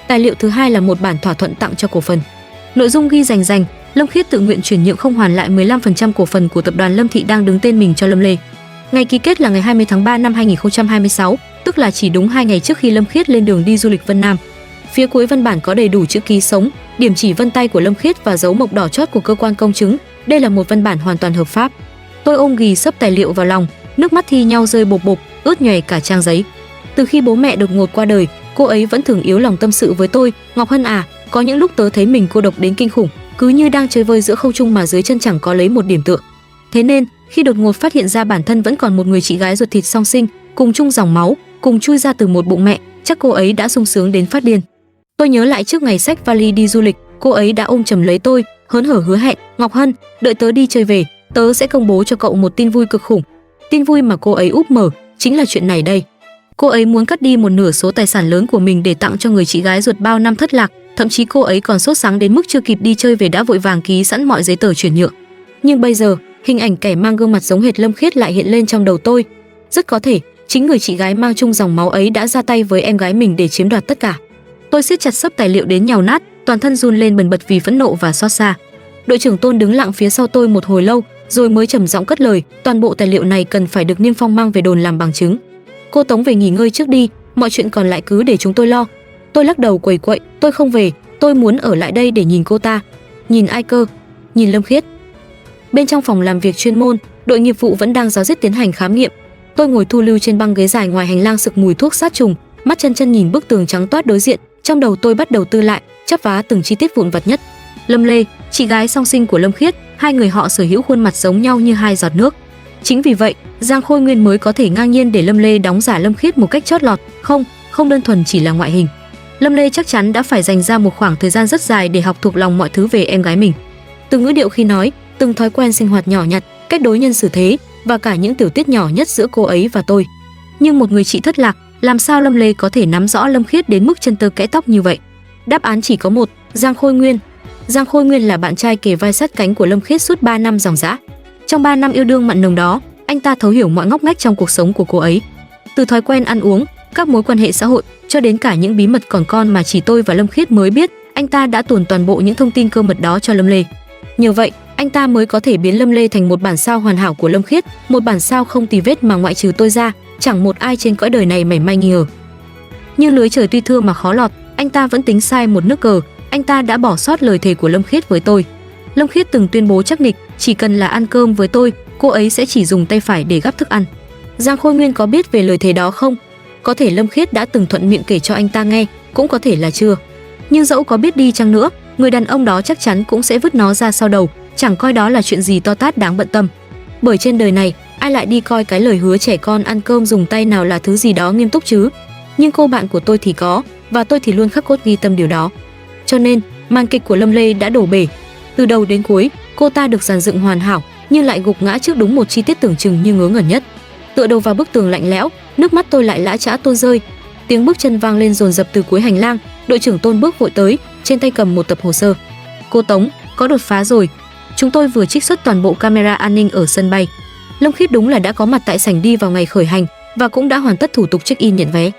Tài liệu thứ hai là một bản thỏa thuận tặng cho cổ phần. Nội dung ghi rành rành, Lâm Khiết tự nguyện chuyển nhượng không hoàn lại 15% cổ phần của tập đoàn Lâm Thị đang đứng tên mình cho Lâm Lê. Ngày ký kết là ngày 20 tháng 3 năm 2026, tức là chỉ đúng 2 ngày trước khi Lâm Khiết lên đường đi du lịch Vân Nam. Phía cuối văn bản có đầy đủ chữ ký sống, điểm chỉ vân tay của Lâm Khiết và dấu mộc đỏ chót của cơ quan công chứng. Đây là một văn bản hoàn toàn hợp pháp. Tôi ôm ghì xấp tài liệu vào lòng, nước mắt thi nhau rơi bộp bộp, ướt nhòe cả trang giấy. Từ khi bố mẹ đột ngột qua đời, cô ấy vẫn thường yếu lòng tâm sự với tôi. Ngọc Hân à, có những lúc tớ thấy mình cô độc đến kinh khủng, cứ như đang chơi vơi giữa không trung mà dưới chân chẳng có lấy một điểm tựa. Thế nên, khi đột ngột phát hiện ra bản thân vẫn còn một người chị gái ruột thịt song sinh, cùng chung dòng máu, cùng chui ra từ một bụng mẹ, chắc cô ấy đã sung sướng đến phát điên. Tôi nhớ lại trước ngày xách vali đi du lịch, cô ấy đã ôm chầm lấy tôi, hớn hở hứa hẹn, Ngọc Hân, đợi tớ đi chơi về, tớ sẽ công bố cho cậu một tin vui cực khủng. Tin vui mà cô ấy úp mở chính là chuyện này đây. Cô ấy muốn cắt đi một nửa số tài sản lớn của mình để tặng cho người chị gái ruột bao năm thất lạc, thậm chí cô ấy còn sốt sắng đến mức chưa kịp đi chơi về đã vội vàng ký sẵn mọi giấy tờ chuyển nhượng. Nhưng bây giờ, hình ảnh kẻ mang gương mặt giống hệt Lâm Khiết lại hiện lên trong đầu tôi. Rất có thể, Chính người chị gái mang chung dòng máu ấy đã ra tay với em gái mình để chiếm đoạt tất cả. Tôi siết chặt xấp tài liệu đến nhàu nát, toàn thân run lên bần bật vì phẫn nộ và xót xa. Đội trưởng Tôn đứng lặng phía sau tôi một hồi lâu, rồi mới trầm giọng cất lời, toàn bộ tài liệu này cần phải được Niêm Phong mang về đồn làm bằng chứng. Cô Tống về nghỉ ngơi trước đi, mọi chuyện còn lại cứ để chúng tôi lo. Tôi lắc đầu quẩy quậy, tôi không về, tôi muốn ở lại đây để nhìn cô ta. Nhìn ai cơ? Nhìn Lâm Khiết. Bên trong phòng làm việc chuyên môn, đội nghiệp vụ vẫn đang ráo riết tiến hành khám nghiệm. Tôi ngồi thu lưu trên băng ghế dài ngoài hành lang sực mùi thuốc sát trùng, mắt chân chân nhìn bức tường trắng toát đối diện, trong đầu tôi bắt đầu tư lại, chắp vá từng chi tiết vụn vặt nhất. Lâm Lê, chị gái song sinh của Lâm Khiết, hai người họ sở hữu khuôn mặt giống nhau như hai giọt nước. Chính vì vậy, Giang Khôi Nguyên mới có thể ngang nhiên để Lâm Lê đóng giả Lâm Khiết một cách chót lọt, không đơn thuần chỉ là ngoại hình. Lâm Lê chắc chắn đã phải dành ra một khoảng thời gian rất dài để học thuộc lòng mọi thứ về em gái mình. Từng ngữ điệu khi nói, từng thói quen sinh hoạt nhỏ nhặt, cách đối nhân xử thế và cả những tiểu tiết nhỏ nhất giữa cô ấy và tôi. Nhưng một người chị thất lạc, làm sao Lâm Lê có thể nắm rõ Lâm Khiết đến mức chân tơ kẽ tóc như vậy? Đáp án chỉ có một, Giang Khôi Nguyên. Giang Khôi Nguyên là bạn trai kề vai sát cánh của Lâm Khiết suốt 3 năm dòng dã. Trong 3 năm yêu đương mặn nồng đó, anh ta thấu hiểu mọi ngóc ngách trong cuộc sống của cô ấy. Từ thói quen ăn uống, các mối quan hệ xã hội, cho đến cả những bí mật còn con mà chỉ tôi và Lâm Khiết mới biết, anh ta đã tuồn toàn bộ những thông tin cơ mật đó cho Lâm Lê. Nhờ vậy, anh ta mới có thể biến Lâm Lê thành một bản sao hoàn hảo của Lâm Khiết, một bản sao không tì vết mà ngoại trừ tôi ra, chẳng một ai trên cõi đời này mảy may nghi ngờ. Nhưng lưới trời tuy thưa mà khó lọt, anh ta vẫn tính sai một nước cờ, anh ta đã bỏ sót lời thề của Lâm Khiết với tôi. Lâm Khiết từng tuyên bố chắc nịch, chỉ cần là ăn cơm với tôi, cô ấy sẽ chỉ dùng tay phải để gắp thức ăn. Giang Khôi Nguyên có biết về lời thề đó không? Có thể Lâm Khiết đã từng thuận miệng kể cho anh ta nghe, cũng có thể là chưa. Nhưng dẫu có biết đi chăng nữa, người đàn ông đó chắc chắn cũng sẽ vứt nó ra sau đầu, chẳng coi đó là chuyện gì to tát đáng bận tâm. Bởi trên đời này, ai lại đi coi cái lời hứa trẻ con ăn cơm dùng tay nào là thứ gì đó nghiêm túc chứ? Nhưng cô bạn của tôi thì có, và tôi thì luôn khắc cốt ghi tâm điều đó. Cho nên, màn kịch của Lâm Lê đã đổ bể. Từ đầu đến cuối, cô ta được dàn dựng hoàn hảo, nhưng lại gục ngã trước đúng một chi tiết tưởng chừng như ngớ ngẩn nhất. Tựa đầu vào bức tường lạnh lẽo, nước mắt tôi lại lã chã tuôn rơi. Tiếng bước chân vang lên dồn dập từ cuối hành lang, đội trưởng Tôn bước vội tới, trên tay cầm một tập hồ sơ. Cô Tống, có đột phá rồi. Chúng tôi vừa trích xuất toàn bộ camera an ninh ở sân bay. Lâm Khiết đúng là đã có mặt tại sảnh đi vào ngày khởi hành và cũng đã hoàn tất thủ tục check-in nhận vé.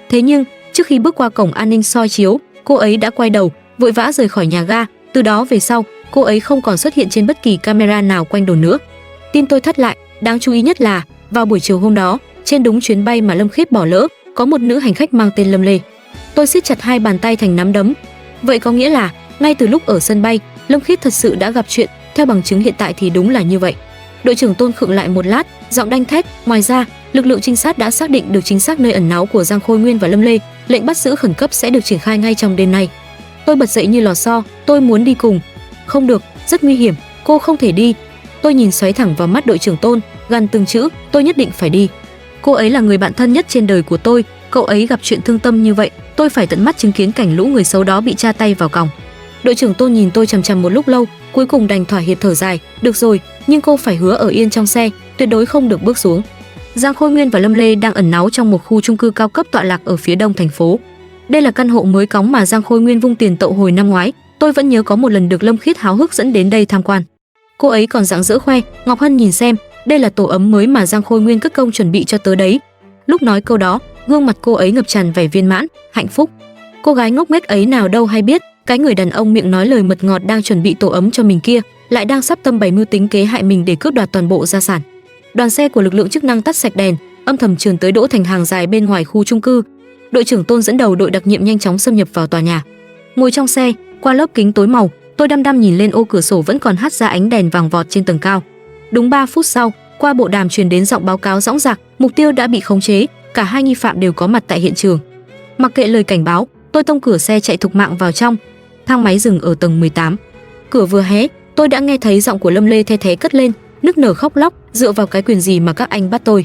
Thế nhưng, trước khi bước qua cổng an ninh soi chiếu, cô ấy đã quay đầu, vội vã rời khỏi nhà ga. Từ đó về sau, cô ấy không còn xuất hiện trên bất kỳ camera nào quanh đồn nữa. Tin tôi thất lại, đáng chú ý nhất là vào buổi chiều hôm đó, trên đúng chuyến bay mà Lâm Khiết bỏ lỡ, có một nữ hành khách mang tên Lâm Lê. Tôi siết chặt hai bàn tay thành nắm đấm. Vậy có nghĩa là ngay từ lúc ở sân bay, Lâm Khiết thật sự đã gặp chuyện. Theo bằng chứng hiện tại thì đúng là như vậy. Đội trưởng Tôn khựng lại một lát, giọng đanh thép. Ngoài ra, lực lượng trinh sát đã xác định được chính xác nơi ẩn náu của Giang Khôi Nguyên và Lâm Lê. Lệnh bắt giữ khẩn cấp sẽ được triển khai ngay trong đêm nay. Tôi bật dậy như lò xo. Tôi muốn đi cùng. Không được, rất nguy hiểm. Cô không thể đi. Tôi nhìn xoáy thẳng vào mắt đội trưởng Tôn, gằn từng chữ. Tôi nhất định phải đi. Cô ấy là người bạn thân nhất trên đời của tôi. Cậu ấy gặp chuyện thương tâm như vậy, tôi phải tận mắt chứng kiến cảnh lũ người xấu đó bị tra tay vào còng. Đội trưởng Tôn nhìn tôi chằm chằm một lúc lâu, cuối cùng đành thỏa hiệp thở dài. Được rồi, nhưng cô phải hứa ở yên trong xe, tuyệt đối không được bước xuống. Giang Khôi Nguyên và Lâm Lê đang ẩn náu trong một khu chung cư cao cấp tọa lạc ở phía đông thành phố. Đây là căn hộ mới cóng mà Giang Khôi Nguyên vung tiền tậu hồi năm ngoái. Tôi vẫn nhớ có một lần được Lâm Khiết háo hức dẫn đến đây tham quan. Cô ấy còn rạng rỡ khoe, Ngọc Hân nhìn xem, đây là tổ ấm mới mà Giang Khôi Nguyên cất công chuẩn bị cho tớ đấy. Lúc nói câu đó, gương mặt cô ấy ngập tràn vẻ viên mãn, hạnh phúc. Cô gái ngốc nghếch ấy nào đâu hay biết, cái người đàn ông miệng nói lời mật ngọt đang chuẩn bị tổ ấm cho mình kia, lại đang sắp tâm bày mưu tính kế hại mình để cướp đoạt toàn bộ gia sản. Đoàn xe của lực lượng chức năng tắt sạch đèn, âm thầm trườn tới đỗ thành hàng dài bên ngoài khu chung cư. Đội trưởng Tôn dẫn đầu đội đặc nhiệm nhanh chóng xâm nhập vào tòa nhà. Ngồi trong xe, qua lớp kính tối màu, tôi đăm đăm nhìn lên ô cửa sổ vẫn còn hắt ra ánh đèn vàng vọt trên tầng cao. Đúng 3 phút sau, qua bộ đàm truyền đến giọng báo cáo dõng dạc, mục tiêu đã bị khống chế, cả hai nghi phạm đều có mặt tại hiện trường. Mặc kệ lời cảnh báo, tôi tông cửa xe chạy thục mạng vào trong. Thang máy dừng ở tầng 18. Cửa vừa hé, tôi đã nghe thấy giọng của Lâm Lê the thé cất lên, nức nở khóc lóc, dựa vào cái quyền gì mà các anh bắt tôi?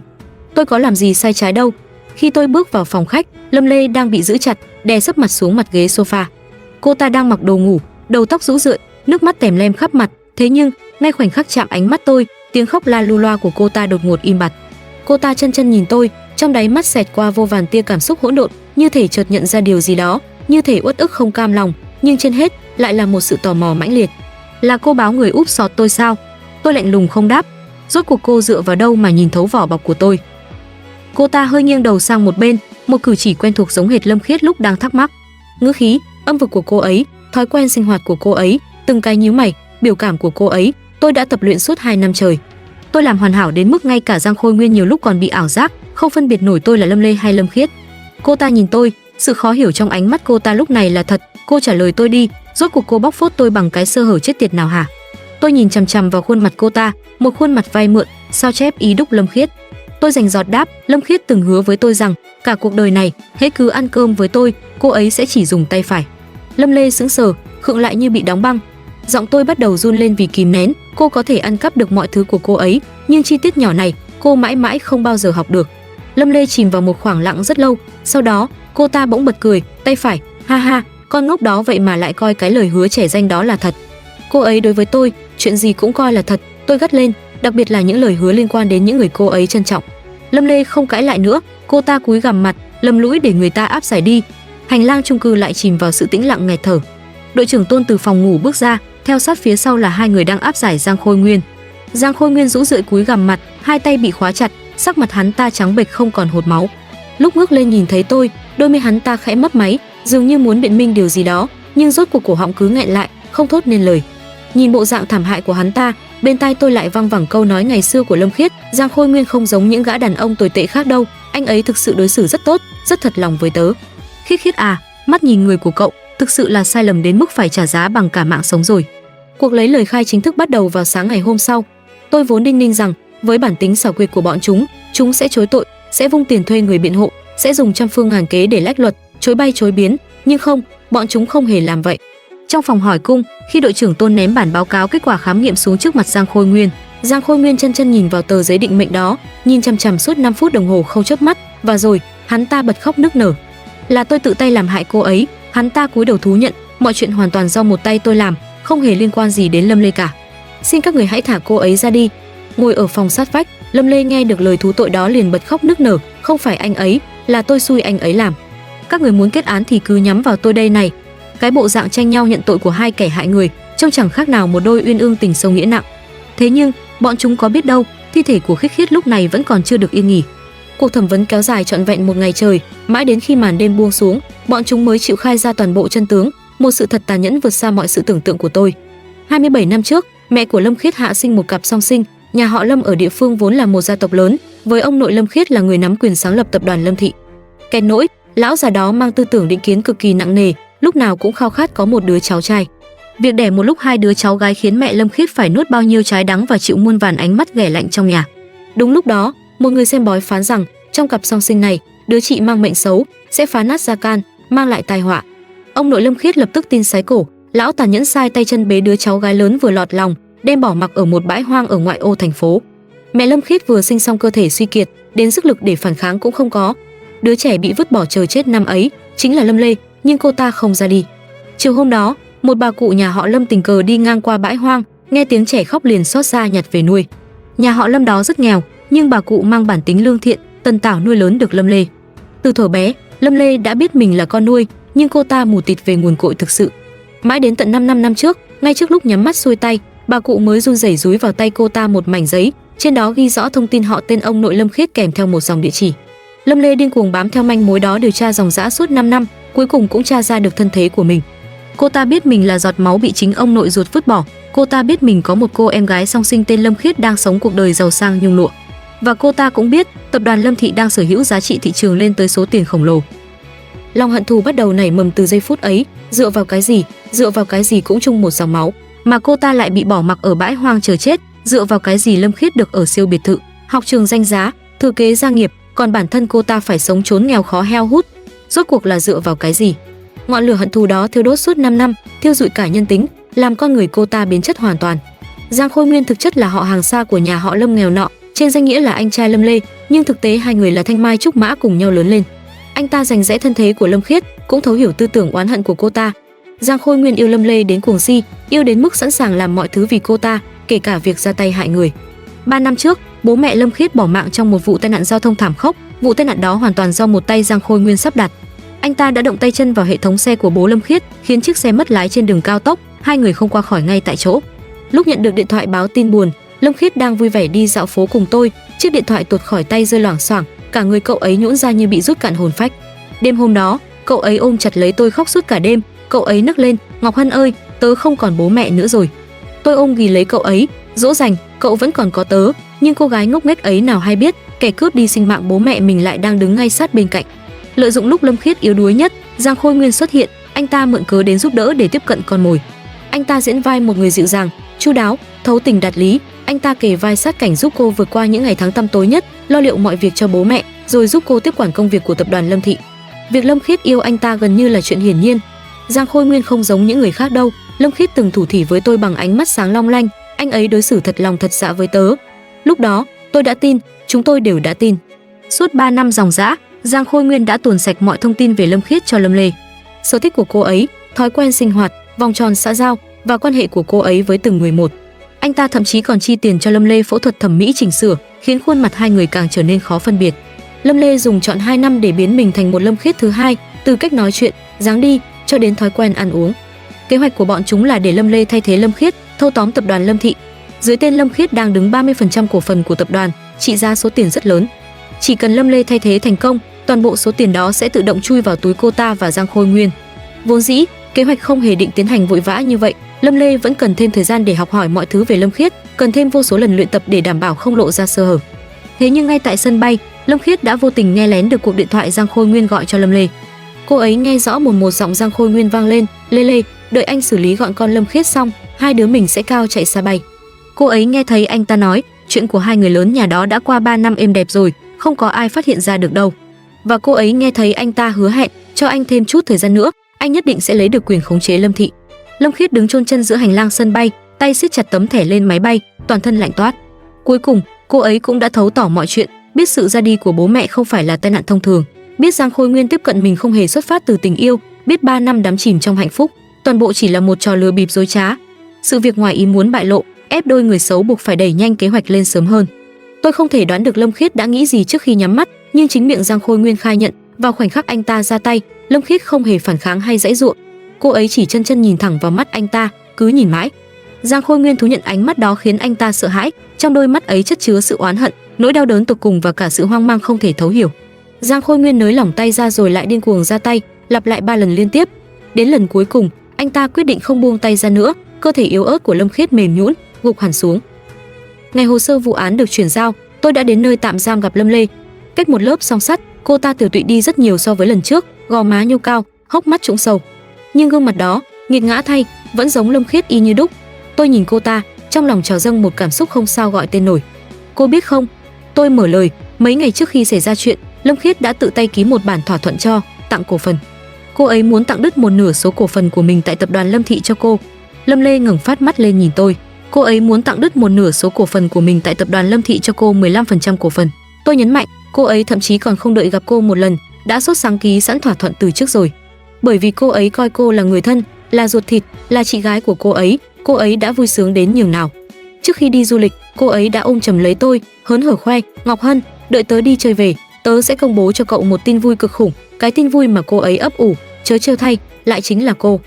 Tôi có làm gì sai trái đâu. Khi tôi bước vào phòng khách, Lâm Lê đang bị giữ chặt, đè sấp mặt xuống mặt ghế sofa. Cô ta đang mặc đồ ngủ, đầu tóc rũ rượi, nước mắt tèm lem khắp mặt. Thế nhưng, ngay khoảnh khắc chạm ánh mắt tôi, tiếng khóc la lu loa của cô ta đột ngột im bặt. Cô ta chân chân nhìn tôi, trong đáy mắt xẹt qua vô vàn tia cảm xúc hỗn độn, như thể chợt nhận ra điều gì đó, như thể uất ức không cam lòng, nhưng trên hết lại là một sự tò mò mãnh liệt. Là cô báo người úp sọt tôi sao? Tôi lạnh lùng không đáp. Rốt cuộc cô dựa vào đâu mà nhìn thấu vỏ bọc của tôi? Cô ta hơi nghiêng đầu sang một bên, một cử chỉ quen thuộc giống hệt Lâm Khiết lúc đang thắc mắc. Ngữ khí, âm vực của cô ấy, thói quen sinh hoạt của cô ấy, từng cái nhíu mày, biểu cảm của cô ấy, tôi đã tập luyện suốt 2 năm trời. Tôi làm hoàn hảo đến mức ngay cả Giang Khôi Nguyên nhiều lúc còn bị ảo giác, không phân biệt nổi tôi là Lâm Lê hay Lâm Khiết. Cô ta nhìn tôi, sự khó hiểu trong ánh mắt cô ta lúc này là thật. Cô trả lời tôi đi, rốt cuộc cô bóc phốt tôi bằng cái sơ hở chết tiệt nào hả? Tôi nhìn chằm chằm vào khuôn mặt cô ta, một khuôn mặt vay mượn, sao chép ý đúc Lâm Khiết. Tôi rành rọt đáp, Lâm Khiết từng hứa với tôi rằng cả cuộc đời này, hễ cứ ăn cơm với tôi, cô ấy sẽ chỉ dùng tay phải. Lâm Lê sững sờ, khựng lại như bị đóng băng. Giọng tôi bắt đầu run lên vì kìm nén. Cô có thể ăn cắp được mọi thứ của cô ấy, nhưng chi tiết nhỏ này cô mãi mãi không bao giờ học được. Lâm Lê chìm vào một khoảng lặng rất lâu, sau đó cô ta bỗng bật cười, tay phải, ha ha, con ngốc đó vậy mà lại coi cái lời hứa trẻ danh đó là thật. Cô ấy đối với tôi, chuyện gì cũng coi là thật, tôi gắt lên, đặc biệt là những lời hứa liên quan đến những người cô ấy trân trọng. Lâm Lê không cãi lại nữa, cô ta cúi gằm mặt, lầm lũi để người ta áp giải đi. Hành lang chung cư lại chìm vào sự tĩnh lặng nghẹt thở. Đội trưởng Tôn từ phòng ngủ bước ra, theo sát phía sau là hai người đang áp giải Giang Khôi Nguyên. Giang Khôi Nguyên rũ rượi cúi gằm mặt, hai tay bị khóa chặt, sắc mặt hắn ta trắng bệch không còn hột máu. Lúc ngước lên nhìn thấy tôi, đôi mi hắn ta khẽ mấp máy, dường như muốn biện minh điều gì đó, nhưng rốt cuộc cổ họng cứ nghẹn lại, không thốt nên lời. Nhìn bộ dạng thảm hại của hắn ta, bên tai tôi lại văng vẳng câu nói ngày xưa của Lâm Khiết, Giang Khôi Nguyên không giống những gã đàn ông tồi tệ khác đâu, anh ấy thực sự đối xử rất tốt, rất thật lòng với tớ. Khiết Khiết à, mắt nhìn người của cậu, thực sự là sai lầm đến mức phải trả giá bằng cả mạng sống rồi. Cuộc lấy lời khai chính thức bắt đầu vào sáng ngày hôm sau. Tôi vốn đinh ninh rằng với bản tính xảo quyệt của bọn chúng sẽ chối tội, sẽ vung tiền thuê người biện hộ, sẽ dùng trăm phương ngàn kế để lách luật, chối bay chối biến, nhưng không, bọn chúng không hề làm vậy. Trong phòng hỏi cung, khi đội trưởng Tôn ném bản báo cáo kết quả khám nghiệm xuống trước mặt Giang Khôi Nguyên chân nhìn vào tờ giấy định mệnh đó, nhìn chằm chằm suốt 5 phút đồng hồ không chớp mắt, và rồi hắn ta bật khóc nức nở. Là tôi tự tay làm hại cô ấy, hắn ta cúi đầu thú nhận, mọi chuyện hoàn toàn do một tay tôi làm, không hề liên quan gì đến Lâm Lê cả. Xin các người hãy thả cô ấy ra đi. Ngồi ở phòng sát vách, Lâm Lê nghe được lời thú tội đó liền bật khóc nức nở, không phải anh ấy, là tôi xui anh ấy làm. Các người muốn kết án thì cứ nhắm vào tôi đây này. Cái bộ dạng tranh nhau nhận tội của hai kẻ hại người, trông chẳng khác nào một đôi uyên ương tình sâu nghĩa nặng. Thế nhưng bọn chúng có biết đâu, thi thể của Khiết Khiết lúc này vẫn còn chưa được yên nghỉ. Cuộc thẩm vấn kéo dài trọn vẹn một ngày trời, mãi đến khi màn đêm buông xuống, bọn chúng mới chịu khai ra toàn bộ chân tướng, một sự thật tàn nhẫn vượt xa mọi sự tưởng tượng của tôi. 27 năm trước, mẹ của Lâm Khiết hạ sinh một cặp song sinh. Nhà họ Lâm ở địa phương vốn là một gia tộc lớn, với ông nội Lâm Khiết là người nắm quyền sáng lập tập đoàn Lâm Thị. Kèn nỗi, lão già đó mang tư tưởng định kiến cực kỳ nặng nề, lúc nào cũng khao khát có một đứa cháu trai. Việc đẻ một lúc hai đứa cháu gái khiến mẹ Lâm Khiết phải nuốt bao nhiêu trái đắng và chịu muôn vàn ánh mắt ghẻ lạnh trong nhà. Đúng lúc đó, một người xem bói phán rằng trong cặp song sinh này, đứa chị mang mệnh xấu, sẽ phá nát gia can, mang lại tai họa. Ông nội Lâm Khiết lập tức tin sái cổ, lão tàn nhẫn sai tay chân bế đứa cháu gái lớn vừa lọt lòng, đem bỏ mặc ở một bãi hoang ở ngoại ô thành phố. Mẹ Lâm Khiết vừa sinh xong cơ thể suy kiệt, đến sức lực để phản kháng cũng không có. Đứa trẻ bị vứt bỏ chờ chết năm ấy chính là Lâm Lê, nhưng cô ta không ra đi. Chiều hôm đó, một bà cụ nhà họ Lâm tình cờ đi ngang qua bãi hoang, nghe tiếng trẻ khóc liền xót xa nhặt về nuôi. Nhà họ Lâm đó rất nghèo, nhưng bà cụ mang bản tính lương thiện, tần tảo nuôi lớn được Lâm Lê. Từ thuở bé, Lâm Lê đã biết mình là con nuôi, nhưng cô ta mù tịt về nguồn cội thực sự. Mãi đến tận 5 năm trước, ngay trước lúc nhắm mắt xuôi tay, bà cụ mới run rẩy dúi vào tay cô ta một mảnh giấy, trên đó ghi rõ thông tin họ tên ông nội Lâm Khiết kèm theo một dòng địa chỉ. Lâm Lê điên cuồng bám theo manh mối đó điều tra dòng dã suốt 5 năm, cuối cùng cũng tra ra được thân thế của mình. Cô ta biết mình là giọt máu bị chính ông nội ruột vứt bỏ, cô ta biết mình có một cô em gái song sinh tên Lâm Khiết đang sống cuộc đời giàu sang nhung lụa, và cô ta cũng biết tập đoàn Lâm Thị đang sở hữu giá trị thị trường lên tới số tiền khổng lồ. Lòng hận thù bắt đầu nảy mầm từ giây phút ấy. Dựa vào cái gì cũng chung một dòng máu, mà cô ta lại bị bỏ mặc ở bãi hoang chờ chết. Dựa vào cái gì Lâm Khiết được ở siêu biệt thự, học trường danh giá, thừa kế gia nghiệp, còn bản thân cô ta phải sống chốn nghèo khó heo hút. Rốt cuộc là dựa vào cái gì? Ngọn lửa hận thù đó thiêu đốt suốt 5 năm, thiêu rụi cả nhân tính, làm con người cô ta biến chất hoàn toàn. Giang Khôi Nguyên thực chất là họ hàng xa của nhà họ Lâm nghèo nọ, trên danh nghĩa là anh trai Lâm Lê, nhưng thực tế hai người là thanh mai trúc mã cùng nhau lớn lên. Anh ta rành rẽ thân thế của Lâm Khiết, cũng thấu hiểu tư tưởng oán hận của cô ta. Giang Khôi Nguyên yêu Lâm Lê đến cuồng si, yêu đến mức sẵn sàng làm mọi thứ vì cô ta, kể cả việc ra tay hại người. 3 năm trước, bố mẹ Lâm Khiết bỏ mạng trong một vụ tai nạn giao thông thảm khốc. Vụ tai nạn đó hoàn toàn do một tay Giang Khôi Nguyên sắp đặt. Anh ta đã động tay chân vào hệ thống xe của bố Lâm Khiết, khiến chiếc xe mất lái trên đường cao tốc, hai người không qua khỏi ngay tại chỗ. Lúc nhận được điện thoại báo tin buồn, Lâm Khiết đang vui vẻ đi dạo phố cùng tôi, chiếc điện thoại tuột khỏi tay rơi loảng xoảng. cả người cậu ấy nhũn ra như bị rút cạn hồn phách. Đêm hôm đó, cậu ấy ôm chặt lấy tôi khóc suốt cả đêm. Cậu ấy nức lên, Ngọc Hân ơi, tớ không còn bố mẹ nữa rồi. Tôi ôm ghì lấy cậu ấy, dỗ dành, cậu vẫn còn có tớ. Nhưng cô gái ngốc nghếch ấy nào hay biết, kẻ cướp đi sinh mạng bố mẹ mình lại đang đứng ngay sát bên cạnh. Lợi dụng lúc Lâm Khiết yếu đuối nhất, Giang Khôi Nguyên xuất hiện, anh ta mượn cớ đến giúp đỡ để tiếp cận con mồi. Anh ta diễn vai một người dịu dàng, chu đáo, thấu tình đạt lý. Anh ta kề vai sát cảnh giúp cô vượt qua những ngày tháng tăm tối nhất, lo liệu mọi việc cho bố mẹ, rồi giúp cô tiếp quản công việc của tập đoàn Lâm Thị. Việc Lâm Khiết yêu anh ta gần như là chuyện hiển nhiên. Giang Khôi Nguyên không giống những người khác đâu. Lâm Khiết từng thủ thỉ với tôi bằng ánh mắt sáng long lanh, anh ấy đối xử thật lòng thật dạ với tớ. Lúc đó, tôi đã tin, chúng tôi đều đã tin. Suốt 3 năm ròng rã, Giang Khôi Nguyên đã tuồn sạch mọi thông tin về Lâm Khiết cho Lâm Lê. Sở thích của cô ấy, thói quen sinh hoạt, vòng tròn xã giao và quan hệ của cô ấy với từng người một. Anh ta thậm chí còn chi tiền cho Lâm Lê phẫu thuật thẩm mỹ chỉnh sửa, khiến khuôn mặt hai người càng trở nên khó phân biệt. Lâm Lê dùng trọn 2 năm để biến mình thành một Lâm Khiết thứ hai, từ cách nói chuyện, dáng đi cho đến thói quen ăn uống. Kế hoạch của bọn chúng là để Lâm Lê thay thế Lâm Khiết, thâu tóm tập đoàn Lâm Thị. Dưới tên Lâm Khiết đang đứng 30% cổ phần của tập đoàn, trị giá số tiền rất lớn. Chỉ cần Lâm Lê thay thế thành công, toàn bộ số tiền đó sẽ tự động chui vào túi cô ta và Giang Khôi Nguyên. Vốn dĩ, kế hoạch không hề định tiến hành vội vã như vậy, Lâm Lê vẫn cần thêm thời gian để học hỏi mọi thứ về Lâm Khiết, cần thêm vô số lần luyện tập để đảm bảo không lộ ra sơ hở. Thế nhưng ngay tại sân bay, Lâm Khiết đã vô tình nghe lén được cuộc điện thoại Giang Khôi Nguyên gọi cho Lâm Lê. Cô ấy nghe rõ một giọng Giang Khôi Nguyên vang lên, "Lê Lê, đợi anh xử lý gọn con Lâm Khiết xong, hai đứa mình sẽ cao chạy xa bay." Cô ấy nghe thấy anh ta nói, chuyện của hai người lớn nhà đó đã qua 3 năm êm đẹp rồi, không có ai phát hiện ra được đâu. Và cô ấy nghe thấy anh ta hứa hẹn, cho anh thêm chút thời gian nữa, anh nhất định sẽ lấy được quyền khống chế Lâm Thị. Lâm Khiết đứng chôn chân giữa hành lang sân bay, tay siết chặt tấm thẻ lên máy bay, toàn thân lạnh toát. Cuối cùng, cô ấy cũng đã thấu tỏ mọi chuyện, biết sự ra đi của bố mẹ không phải là tai nạn thông thường, biết Giang Khôi Nguyên tiếp cận mình không hề xuất phát từ tình yêu, biết 3 năm đắm chìm trong hạnh phúc, toàn bộ chỉ là một trò lừa bịp dối trá. Sự việc ngoài ý muốn bại lộ, ép đôi người xấu buộc phải đẩy nhanh kế hoạch lên sớm hơn. Tôi không thể đoán được Lâm Khiết đã nghĩ gì trước khi nhắm mắt, nhưng chính miệng Giang Khôi Nguyên khai nhận, vào khoảnh khắc anh ta ra tay, Lâm Khiết không hề phản kháng hay giãy giụa. Cô ấy chỉ chân nhìn thẳng vào mắt anh ta, cứ nhìn mãi. Giang Khôi Nguyên thú nhận ánh mắt đó khiến anh ta sợ hãi, trong đôi mắt ấy chất chứa sự oán hận, nỗi đau đớn tột cùng và cả sự hoang mang không thể thấu hiểu. Giang Khôi Nguyên nới lỏng tay ra rồi lại điên cuồng ra tay, lặp lại 3 lần liên tiếp. Đến lần cuối cùng, anh ta quyết định không buông tay ra nữa, cơ thể yếu ớt của Lâm Khiết mềm nhũn, gục hẳn xuống. Ngày hồ sơ vụ án được chuyển giao, tôi đã đến nơi tạm giam gặp Lâm Lê. Cách một lớp song sắt, cô ta tiểu tụy đi rất nhiều so với lần trước, gò má nhô cao, hốc mắt trũng sâu. Nhưng gương mặt đó, nghiệt ngã thay, vẫn giống Lâm Khiết y như đúc. Tôi nhìn cô ta, trong lòng trào dâng một cảm xúc không sao gọi tên nổi. Cô biết không? Tôi mở lời, mấy ngày trước khi xảy ra chuyện, Lâm Khiết đã tự tay ký một bản thỏa thuận cho tặng cổ phần. Cô ấy muốn tặng đứt một nửa số cổ phần của mình tại tập đoàn Lâm Thị cho cô. Lâm Lê ngẩng phát mắt lên nhìn tôi. Cô ấy muốn tặng đứt một nửa số cổ phần của mình tại tập đoàn Lâm Thị cho cô 15% cổ phần. Tôi nhấn mạnh, cô ấy thậm chí còn không đợi gặp cô một lần, đã sốt sáng ký sẵn thỏa thuận từ trước rồi. Bởi vì cô ấy coi cô là người thân, là ruột thịt, là chị gái của cô ấy đã vui sướng đến nhường nào. Trước khi đi du lịch, cô ấy đã ôm chầm lấy tôi, hớn hở khoe, "Ngọc Hân, đợi tớ đi chơi về, tớ sẽ công bố cho cậu một tin vui cực khủng." Cái tin vui mà cô ấy ấp ủ, chớ trêu thay, lại chính là cô.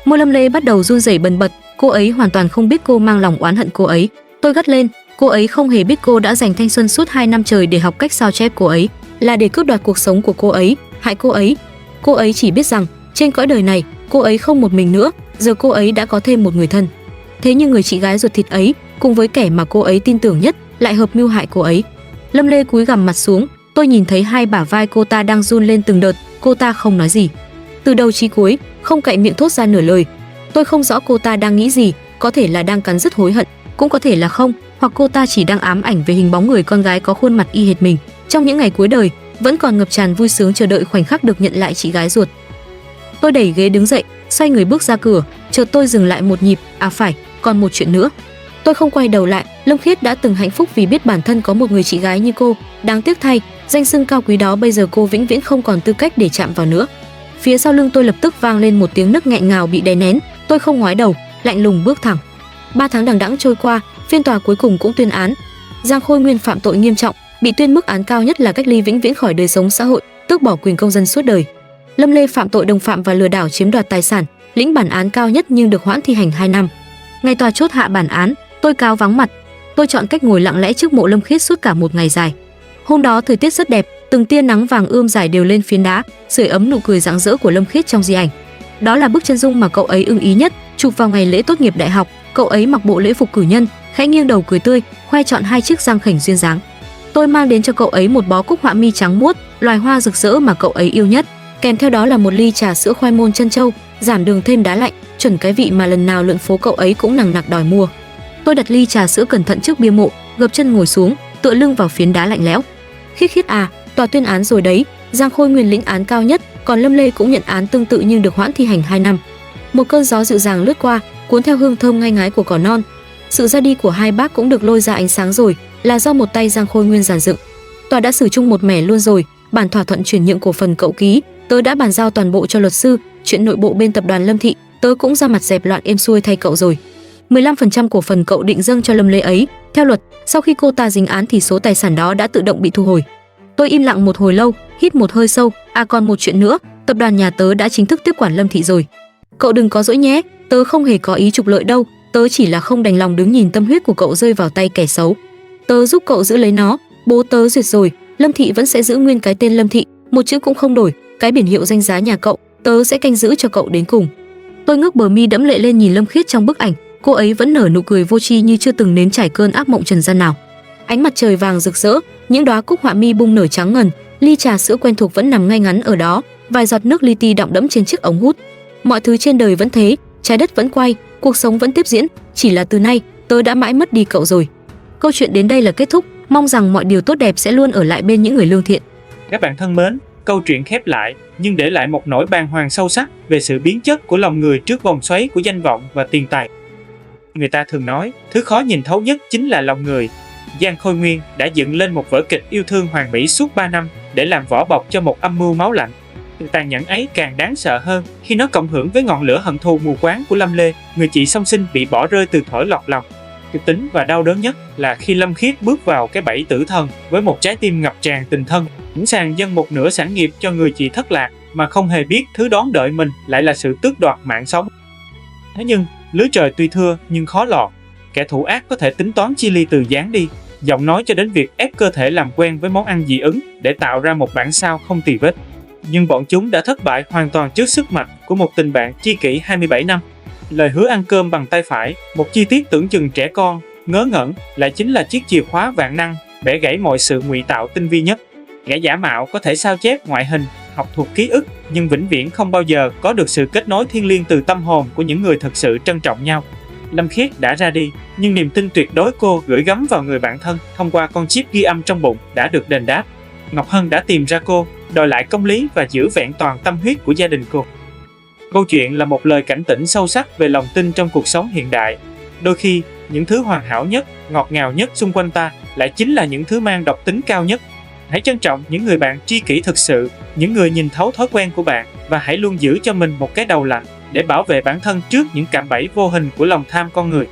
Môi Lâm Lê bắt đầu run rẩy bần bật, cô ấy hoàn toàn không biết cô mang lòng oán hận cô ấy. Tôi gắt lên, cô ấy không hề biết cô đã dành thanh xuân suốt 2 năm trời để học cách sao chép cô ấy, là để cướp đoạt cuộc sống của cô ấy, hại cô ấy. Cô ấy chỉ biết rằng, trên cõi đời này, cô ấy không một mình nữa, giờ cô ấy đã có thêm một người thân. Thế nhưng người chị gái ruột thịt ấy, cùng với kẻ mà cô ấy tin tưởng nhất, lại hợp mưu hại cô ấy. Lâm Lê cúi gằm mặt xuống, tôi nhìn thấy hai bả vai cô ta đang run lên từng đợt, cô ta không nói gì. Từ đầu chí cuối, không cậy miệng thốt ra nửa lời. Tôi không rõ cô ta đang nghĩ gì, có thể là đang cắn rứt hối hận, cũng có thể là không, hoặc cô ta chỉ đang ám ảnh về hình bóng người con gái có khuôn mặt y hệt mình. Trong những ngày cuối đời, vẫn còn ngập tràn vui sướng chờ đợi khoảnh khắc được nhận lại chị gái ruột. Tôi đẩy ghế đứng dậy, xoay người bước ra cửa, chợt tôi dừng lại một nhịp, à phải, còn một chuyện nữa. Tôi không quay đầu lại, Lâm Khiết đã từng hạnh phúc vì biết bản thân có một người chị gái như cô, đáng tiếc thay, danh xưng cao quý đó bây giờ cô vĩnh viễn không còn tư cách để chạm vào nữa. Phía sau lưng tôi lập tức vang lên một tiếng nấc nghẹn ngào bị đè nén, tôi không ngoái đầu, lạnh lùng bước thẳng. 3 tháng đằng đẵng trôi qua, phiên tòa cuối cùng cũng tuyên án. Giang Khôi Nguyên phạm tội nghiêm trọng, bị tuyên mức án cao nhất là cách ly vĩnh viễn khỏi đời sống xã hội, tước bỏ quyền công dân suốt đời. Lâm Lê phạm tội đồng phạm và lừa đảo chiếm đoạt tài sản, lĩnh bản án cao nhất nhưng được hoãn thi hành 2 năm. Ngày tòa chốt hạ bản án, tôi cáo vắng mặt. Tôi chọn cách ngồi lặng lẽ trước mộ Lâm Khiết suốt cả một ngày dài. Hôm đó thời tiết rất đẹp, Từng tia nắng vàng ươm rải đều lên phiến đá, sưởi ấm nụ cười rạng rỡ của Lâm Khiết trong di ảnh. Đó là bức chân dung mà cậu ấy ưng ý nhất, chụp vào ngày lễ tốt nghiệp đại học. Cậu ấy mặc bộ lễ phục cử nhân, khẽ nghiêng đầu cười tươi, khoe trọn hai chiếc răng khểnh duyên dáng. Tôi mang đến cho cậu ấy một bó cúc họa mi trắng muốt, loài hoa rực rỡ mà cậu ấy yêu nhất. Kèm theo đó là một ly trà sữa khoai môn trân châu, giảm đường thêm đá lạnh, chuẩn cái vị mà lần nào lượn phố cậu ấy cũng nằng nặc đòi mua. Tôi đặt ly trà sữa cẩn thận trước bia mộ, gập chân ngồi xuống, tựa lưng vào phiến đá lạnh lẽo. Khiết Khiết à, tòa tuyên án rồi đấy, Giang Khôi Nguyên lĩnh án cao nhất, còn Lâm Lê cũng nhận án tương tự nhưng được hoãn thi hành 2 năm. Một cơn gió dịu dàng lướt qua, cuốn theo hương thơm ngai ngái của cỏ non. Sự ra đi của hai bác cũng được lôi ra ánh sáng rồi, là do một tay Giang Khôi Nguyên dàn dựng. Tòa đã xử chung một mẻ luôn rồi, bản thỏa thuận chuyển nhượng cổ phần cậu ký, tớ đã bàn giao toàn bộ cho luật sư, chuyện nội bộ bên tập đoàn Lâm Thị, tớ cũng ra mặt dẹp loạn êm xuôi thay cậu rồi. 15% cổ phần cậu định dâng cho Lâm Lê ấy, theo luật, sau khi cô ta dính án thì số tài sản đó đã tự động bị thu hồi. Tôi im lặng một hồi lâu, hít một hơi sâu, còn một chuyện nữa, tập đoàn nhà tớ đã chính thức tiếp quản Lâm Thị rồi. Cậu đừng có dỗi nhé, tớ không hề có ý trục lợi đâu, tớ chỉ là không đành lòng đứng nhìn tâm huyết của cậu rơi vào tay kẻ xấu. Tớ giúp cậu giữ lấy nó, bố tớ duyệt rồi, Lâm Thị vẫn sẽ giữ nguyên cái tên Lâm Thị, một chữ cũng không đổi, cái biển hiệu danh giá nhà cậu, tớ sẽ canh giữ cho cậu đến cùng. Tôi ngước bờ mi đẫm lệ lên nhìn Lâm Khiết trong bức ảnh, cô ấy vẫn nở nụ cười vô tri như chưa từng nếm trải cơn ác mộng trần gian nào. Ánh mặt trời vàng rực rỡ, những đóa cúc họa mi bung nở trắng ngần, ly trà sữa quen thuộc vẫn nằm ngay ngắn ở đó, vài giọt nước li ti đọng đẫm trên chiếc ống hút. Mọi thứ trên đời vẫn thế, trái đất vẫn quay, cuộc sống vẫn tiếp diễn, chỉ là từ nay tớ đã mãi mất đi cậu rồi. Câu chuyện đến đây là kết thúc, mong rằng mọi điều tốt đẹp sẽ luôn ở lại bên những người lương thiện. Các bạn thân mến, câu chuyện khép lại nhưng để lại một nỗi bàng hoàng sâu sắc về sự biến chất của lòng người trước vòng xoáy của danh vọng và tiền tài. Người ta thường nói, thứ khó nhìn thấu nhất chính là lòng người. Giang Khôi Nguyên đã dựng lên một vở kịch yêu thương hoàn mỹ suốt 3 năm để làm vỏ bọc cho một âm mưu máu lạnh. Sự tàn nhẫn ấy càng đáng sợ hơn khi nó cộng hưởng với ngọn lửa hận thù mù quáng của Lâm Lê, người chị song sinh bị bỏ rơi từ thuở lọt lòng. Kịch tính và đau đớn nhất là khi Lâm Khiết bước vào cái bẫy tử thần với một trái tim ngập tràn tình thân, sẵn sàng dâng một nửa sản nghiệp cho người chị thất lạc mà không hề biết thứ đón đợi mình lại là sự tước đoạt mạng sống. Thế nhưng, lưới trời tuy thưa nhưng khó lọt, kẻ thủ ác có thể tính toán chi ly từ dáng đi, giọng nói cho đến việc ép cơ thể làm quen với món ăn dị ứng để tạo ra một bản sao không tì vết. Nhưng bọn chúng đã thất bại hoàn toàn trước sức mạnh của một tình bạn tri kỷ 27 năm. Lời hứa ăn cơm bằng tay phải, một chi tiết tưởng chừng trẻ con, ngớ ngẩn, lại chính là chiếc chìa khóa vạn năng, bẻ gãy mọi sự ngụy tạo tinh vi nhất. Kẻ giả mạo có thể sao chép ngoại hình, học thuộc ký ức, nhưng vĩnh viễn không bao giờ có được sự kết nối thiêng liêng từ tâm hồn của những người thật sự trân trọng nhau. Lâm Khiết đã ra đi, nhưng niềm tin tuyệt đối cô gửi gắm vào người bạn thân thông qua con chip ghi âm trong bụng đã được đền đáp. Ngọc Hân đã tìm ra cô, đòi lại công lý và giữ vẹn toàn tâm huyết của gia đình cô. Câu chuyện là một lời cảnh tỉnh sâu sắc về lòng tin trong cuộc sống hiện đại. Đôi khi, những thứ hoàn hảo nhất, ngọt ngào nhất xung quanh ta lại chính là những thứ mang độc tính cao nhất. Hãy trân trọng những người bạn tri kỷ thực sự, những người nhìn thấu thói quen của bạn, và hãy luôn giữ cho mình một cái đầu lạnh để bảo vệ bản thân trước những cạm bẫy vô hình của lòng tham con người.